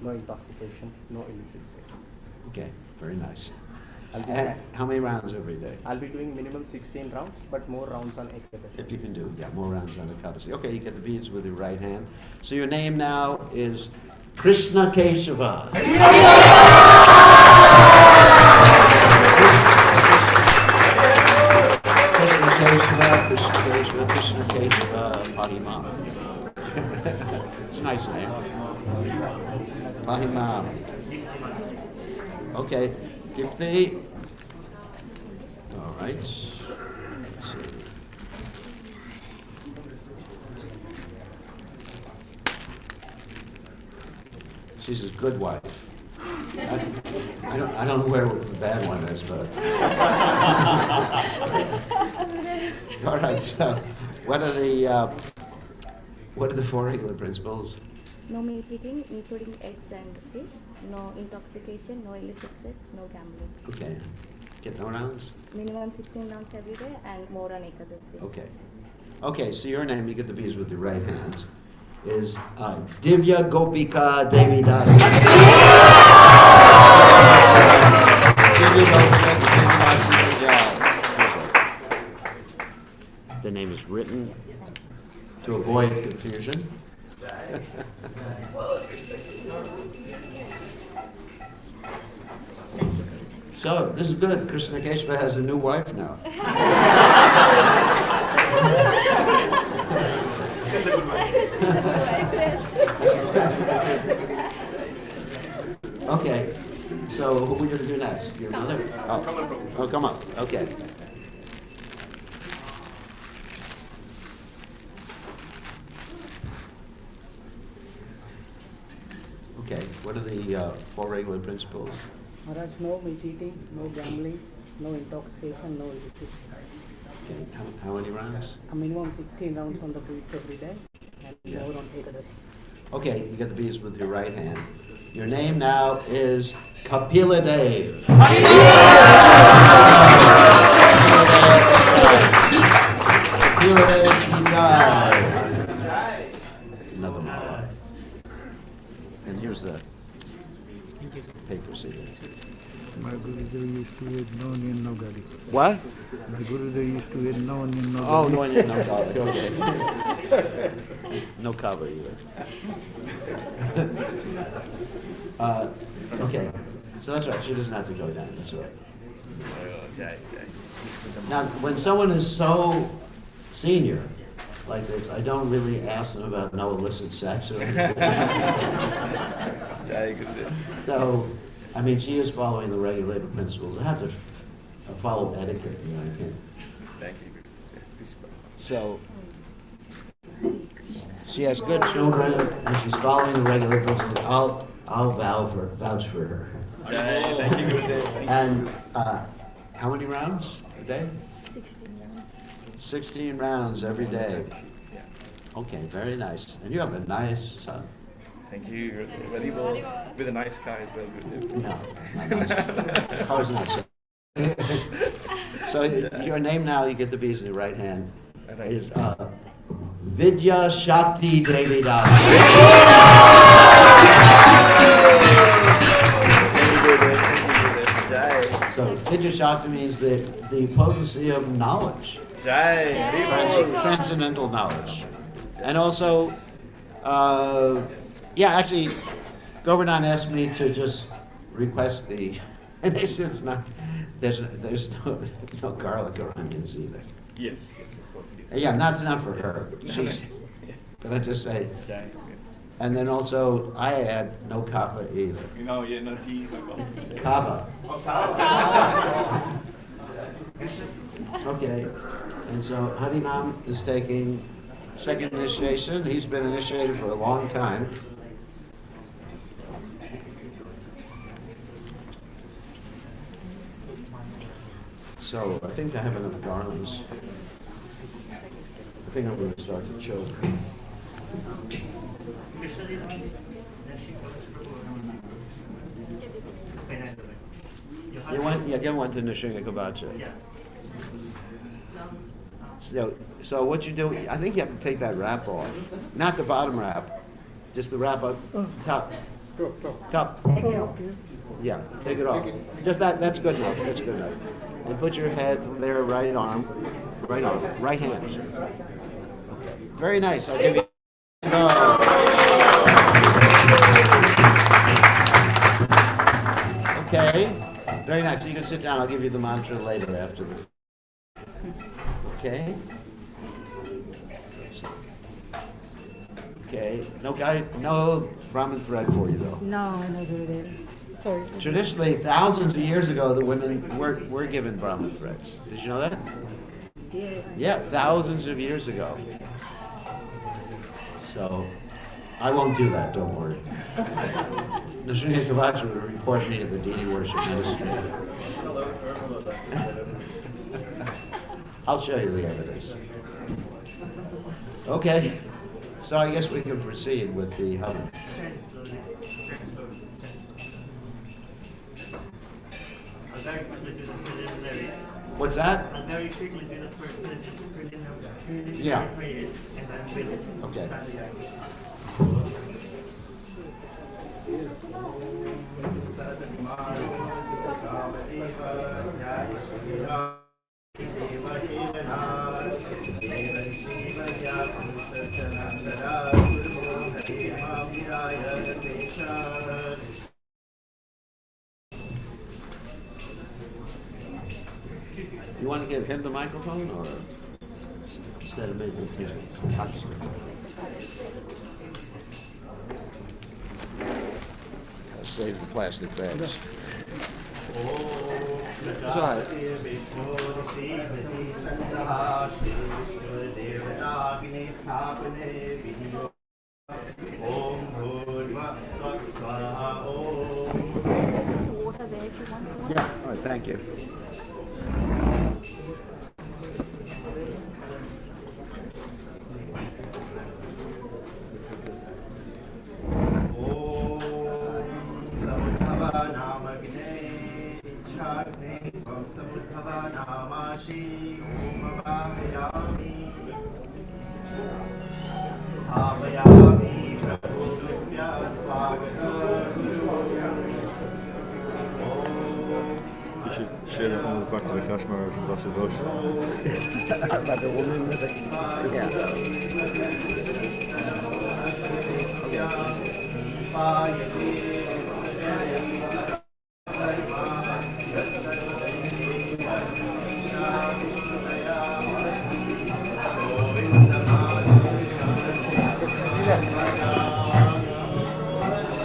no intoxication, no illicit sex. Okay, very nice. I'll be And back. how many rounds every day? I'll be doing minimum 16 rounds, but more rounds on Ekadashi. If you can do, yeah, more rounds on the Ekadasi. Okay, you get the beads with your right hand. So your name now is Krishna Keshava. Krishna Keshava, Pahimam. It's a nice name. Pahimam. Okay, give the. All right. Let's see. She's a good wife. I don't know where the bad one is, but. All right. So, what are the four regular principles? No meat eating, including eggs and fish. No intoxication, no illicit sex, no gambling. Okay. Get no rounds? Minimum 16 rounds every day and more on Ekadashi. Okay. Okay, so your name, you get the beads with your right hand, is Divya Gopika Devi Das. Divya Gopika Devi Das. The name is written to avoid confusion. So, this is good. Krishna Keshava has a new wife now. Okay, so who are we going to do next? Your mother? Oh, come up. Okay. Okay, what are the four regular principles? Maharaj, no meat eating, no gambling, no intoxication, no illicit sex. Okay, how many rounds? A minimum 16 rounds on the beats every day and Yeah. more on Ekadashi. Okay, you get the beads with your right hand. Your name now is Kapila Dev. Kapila Dev Ki Jai. Another mala. And here's the paper sealing. My Gurudev used to eat no onion, no garlic. What? My Gurudev used to eat no onion, no Oh, garlic. no onion, no garlic, okay. No cover either. Okay, so that's right, she doesn't have to go down, that's right. Now, when someone is so senior like this, I don't really ask them about no illicit sex or anything. So, I mean, she is following the regulated principles. I have to follow etiquette, you know, I can't. Thank you. So, she has good children, and she's following the regular principles. I'll vouch for her. Thank you, Gurudev. And how many rounds a day? 16 rounds. 16 rounds every day. Okay, very nice. And you have a nice son. Thank you. You're very well. With a nice guy as well. No, not nice. Of course not. So your name now, you get the B's in the right hand, is Vidya Shakti Devi Das. So Vidya Shakti means the potency of knowledge, transcendental knowledge. And also, actually, Govardhan asked me to just request the, and it's not, there's no garlic or onions either. Yes, of course. Yes. Yeah, that's not for her. She's, but I just say, and then also I add no kava either. No tea, no Kava. Okay, and so Harinam is taking second initiation. He's been initiated for a long time. So I think I have enough garlands. I think I'm going to start to choke. Give one to Nishinga Kabacha. So what you do, I think you have to take that wrap off. Not the bottom wrap, just the wrap up top. Top. Yeah, take it off. Just that's good enough. That's good enough. And put your head there, right arm, right hand. Okay. Very nice. I'll give you. Okay. Very nice. You can sit down. I'll give you the mantra later after the. Okay. Okay. No Brahmin thread for you though. No, no, Gurudev. Sorry. Traditionally, thousands of years ago, the women were given Brahmin threads. Did you know that? Yeah. Yeah, thousands of years ago. So, I won't do that, don't worry. Nrsimha Kavacha will report me to the deity worship ministry. I'll show you the evidence. Okay, so I guess we can proceed with the Havan. What's that? I'll very quickly do the preliminary. Yeah. And then Okay. You want to give him the microphone, or instead of me? I'll save the plastic bags. It's all right. Water there if you want. Yeah, all right, thank you. You should share that one with back to the Kashmir and glass of bush. About the woman with it.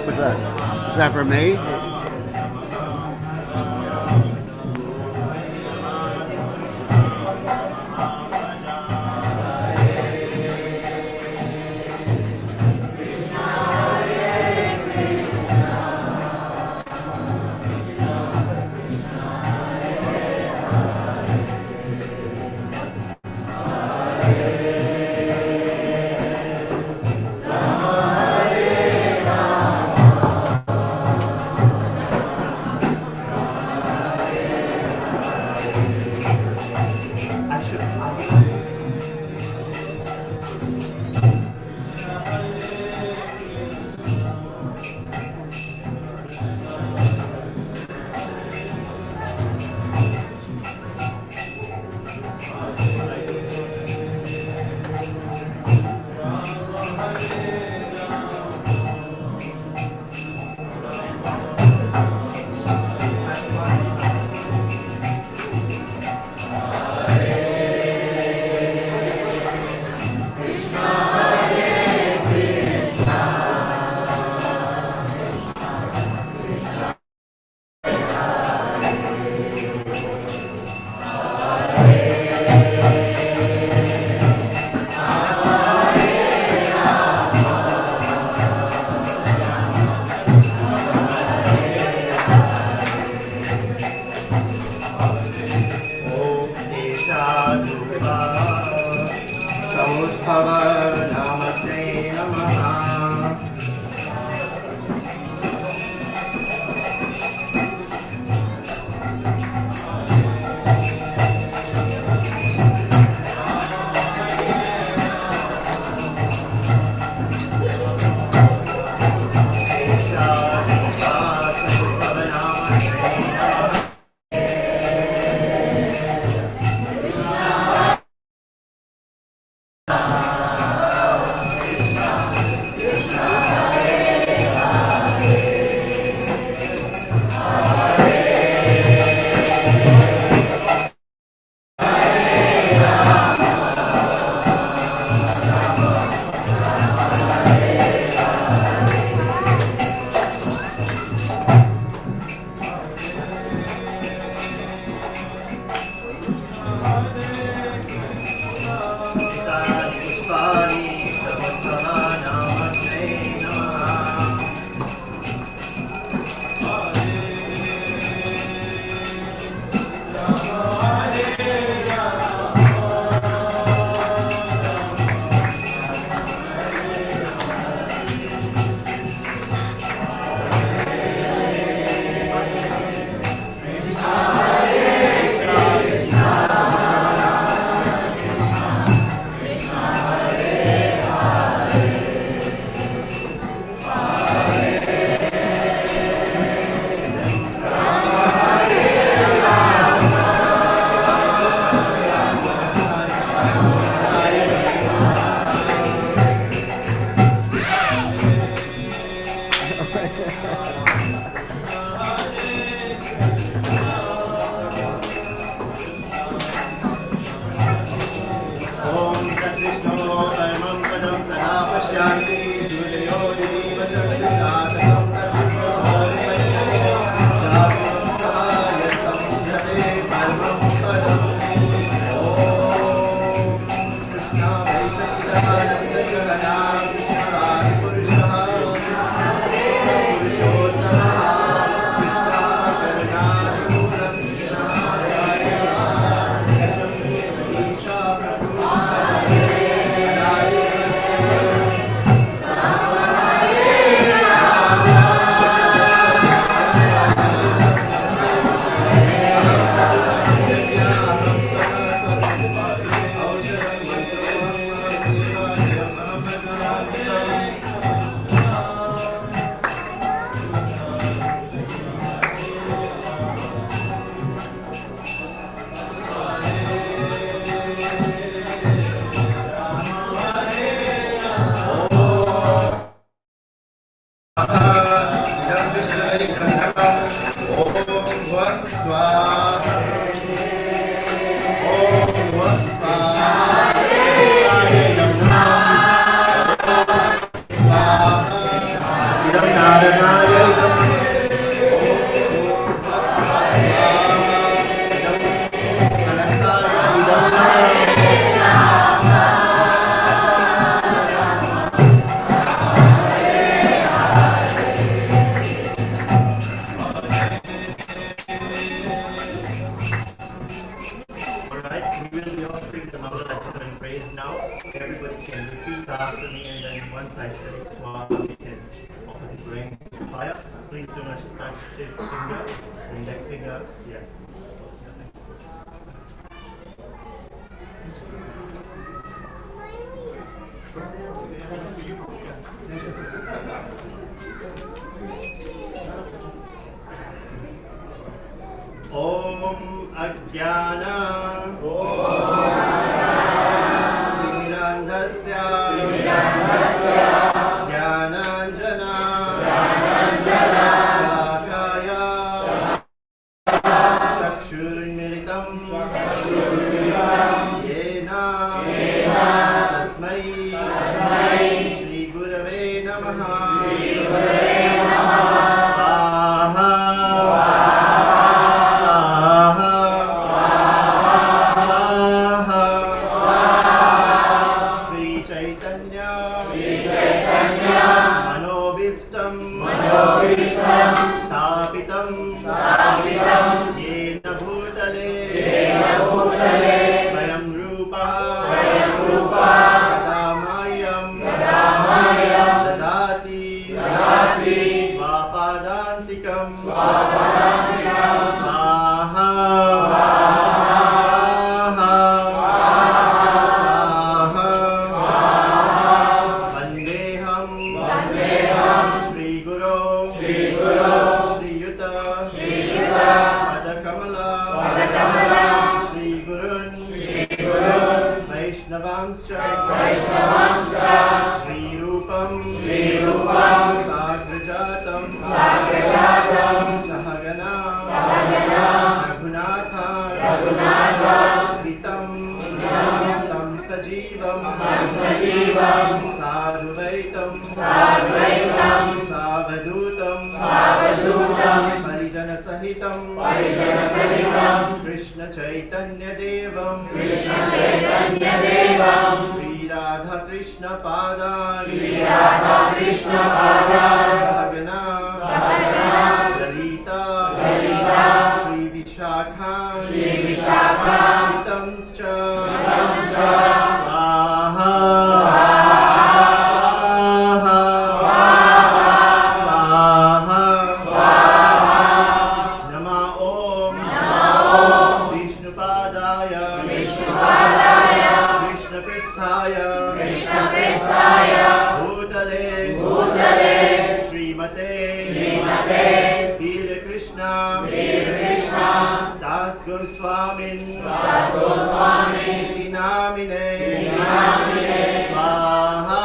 What's that? Is that for me? Alright, we will be offering the Mangala Lecture and praise now. Everybody can repeat after me, and then once I say Swami can offer the grains of fire. Please do not touch this finger, index finger. Yeah. Om Ajnana Timirandhasya Jnananjana Salakaya Chakshurmilitam Yena Tasmai Shri Gurave Namaha Krishna Chaitanya Devam Sri Radha Krishna Padan Sahagana Lalita Sri Vishakhan Vitamscha Swaha Bir Krishna Goswami Namine Swaha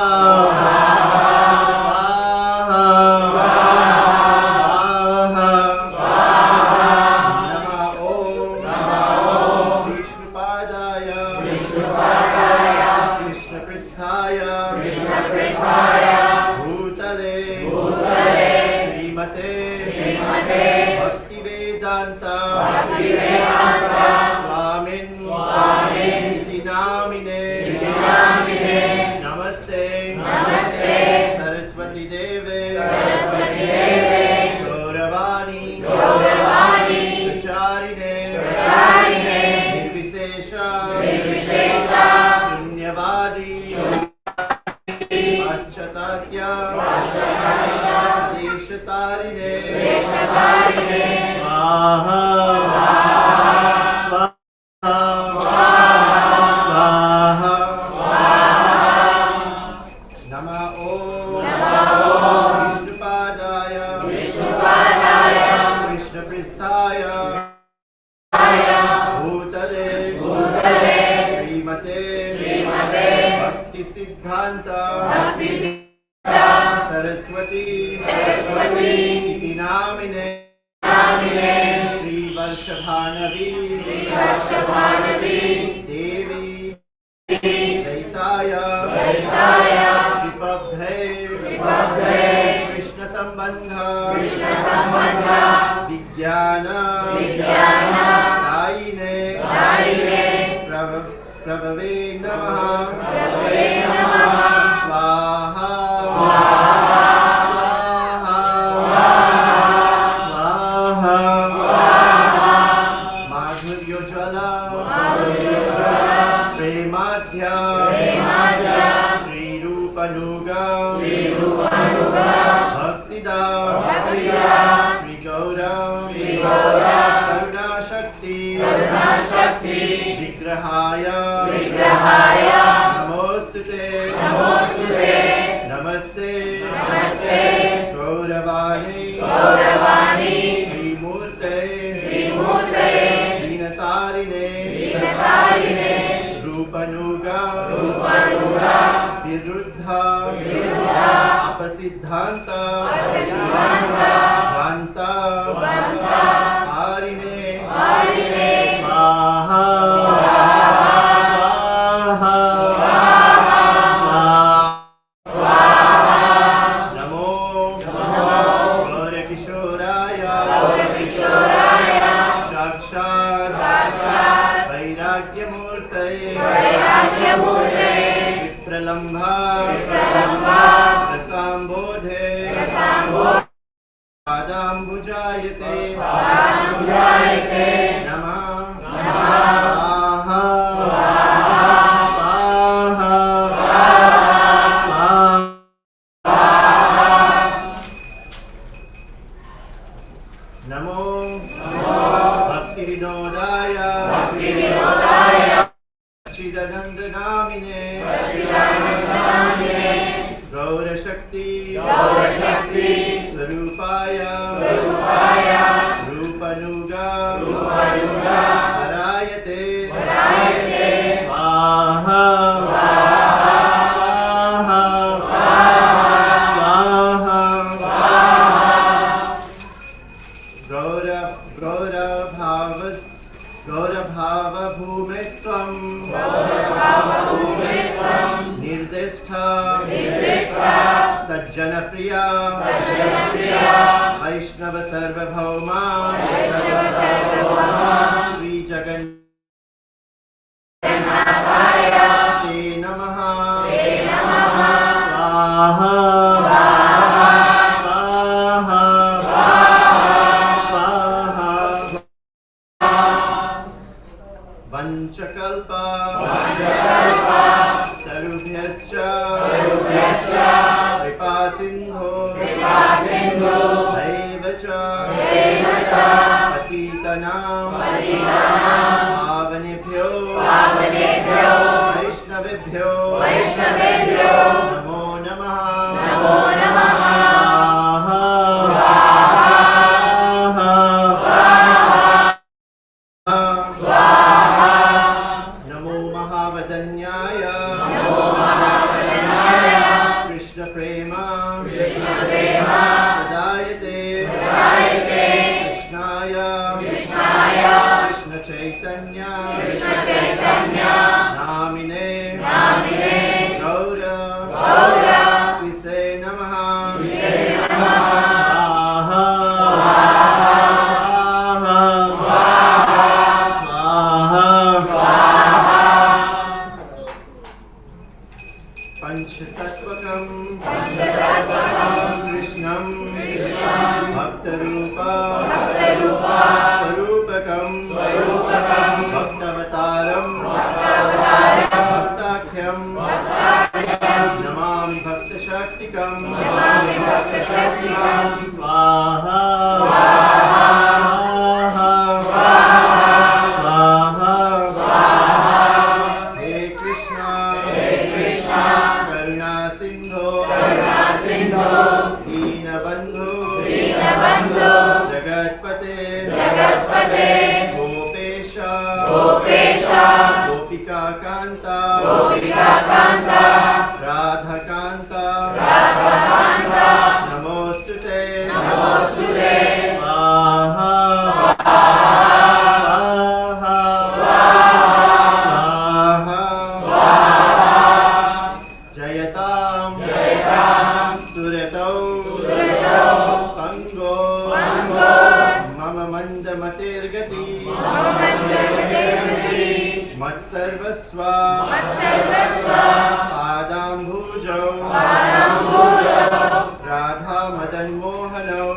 Vigrahaya Namostute रूपनुगा विरुद्धा अपसिद्धांता भांता हारिणे स्वाहा नमो गौरकिशोराय साक्षात् वैराग्यमूर्तये विप्रलम्भा रसाम्बोधे पादाम्बुजायते नमः स्वाहा नमो भक्तिविनोदाय सच्चिदानन्दगामिने गौरशक्ति स्वरूपाय रूपनुगा वरायते स्वाहा गौरभावभूमित्वं निर्दिष्टा सज्जनप्रिया वैष्णव सर्वभौमा श्रीजगन्नाथाय नमः स्वाहा वंशकल्पा सर्वभ्यश्च कृपासिन्धो दैव च पतितनां पावनेभ्यो वैष्णवेभ्यो नमो नमः नमो महावदन्याय कृष्ण प्रेम प्रदायते कृष्णाय कृष्ण चैतन्य नामिने गौर कृष्णे नमः पंचतत्वकं कृष्णं भक्तरूपं भक्तावतारं भक्ताख्यं नमामि भक्तशक्तिकं स्वाहा जगत्पते गोपेश गोपिका कांता राधाकांता नमोस्तुते स्वाहा जयतां सुरतौ पंगो मम मंदमतिर्गति मत्सर्वस्व पादाम्बुजौ राधा मदन मोहनौ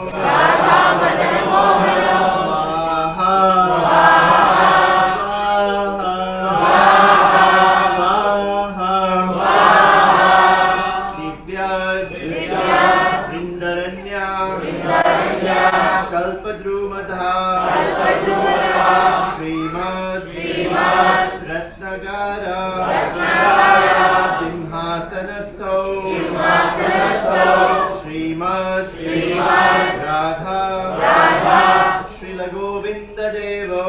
कल्पद्रुमधा श्रीमद् रत्नगारा सिंहासनस्थौ श्रीमद् राधा श्रीलगोविन्ददेवौ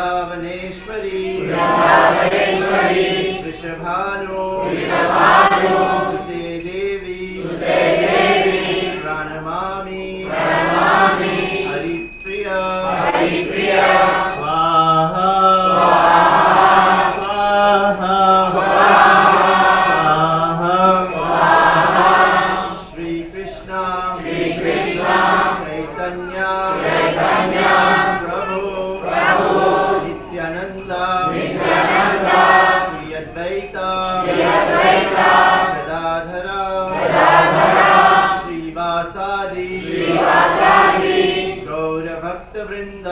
वृंदावनेश्वरी वृषभानु सुते देवी प्रणमामि हरिप्रिया स्वाहा श्री कृष्ण चैतन्य प्रभु नित्यानंद श्री अद्वैत गदाधर श्रीवासादि गौरभक्त वृंद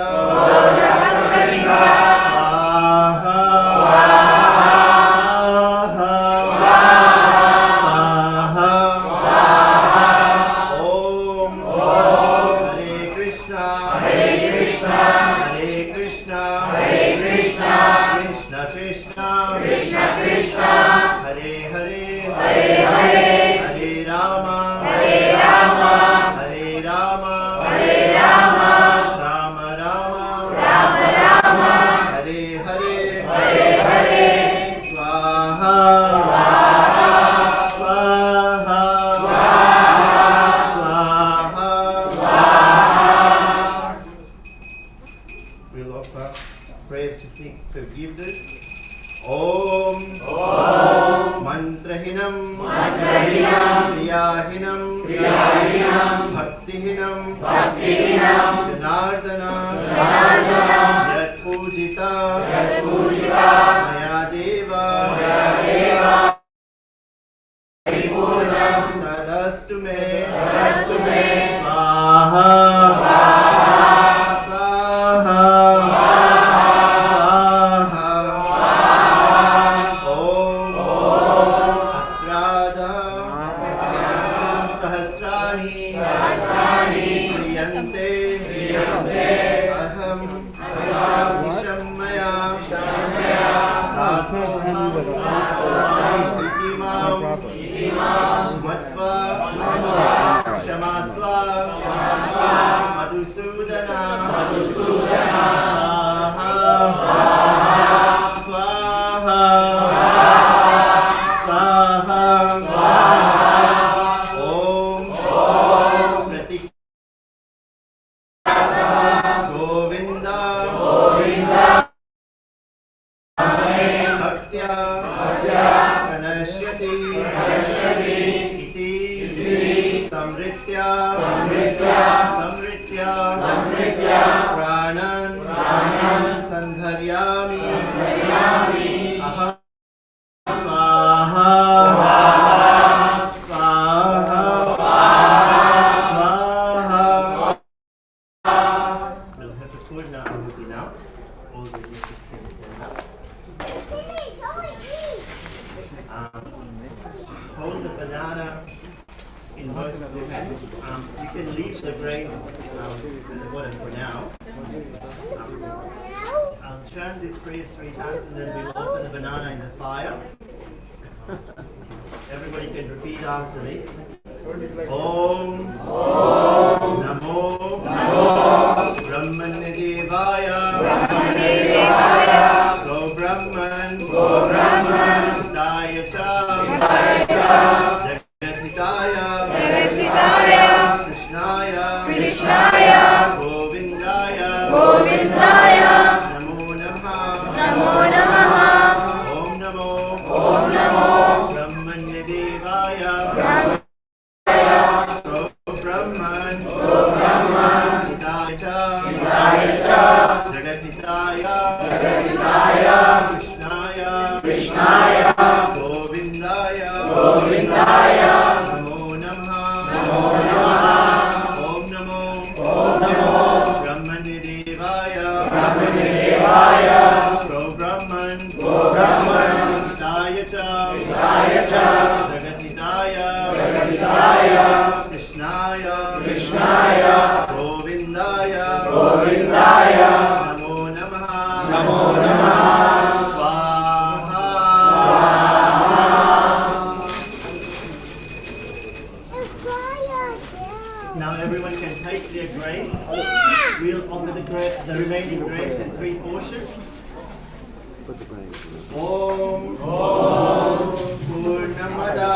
Hold the banana in both of your hands. You can leave the grains in the bottom for now. I'll chant this prayer 3 times and then we'll open the banana in the fire. Everybody can repeat after me. Om Namo Brahmanya Devaya Go Brahman Hidaya Cha Jagatitaya Krishnaya Govindaya Namo Namaha Om Namo Brahmanya Devaya Brahman Hidaya Cha Jagatitaya Krishnaya Govindaya Namo Namaha Om Namo Brahmanya Devaya Pro Brahman Hidaya Cha Jagatitaya Krishnaya Govindaya Namo Namaha Swaha we'll offer the remaining grains in 3 portions. Om Purnamada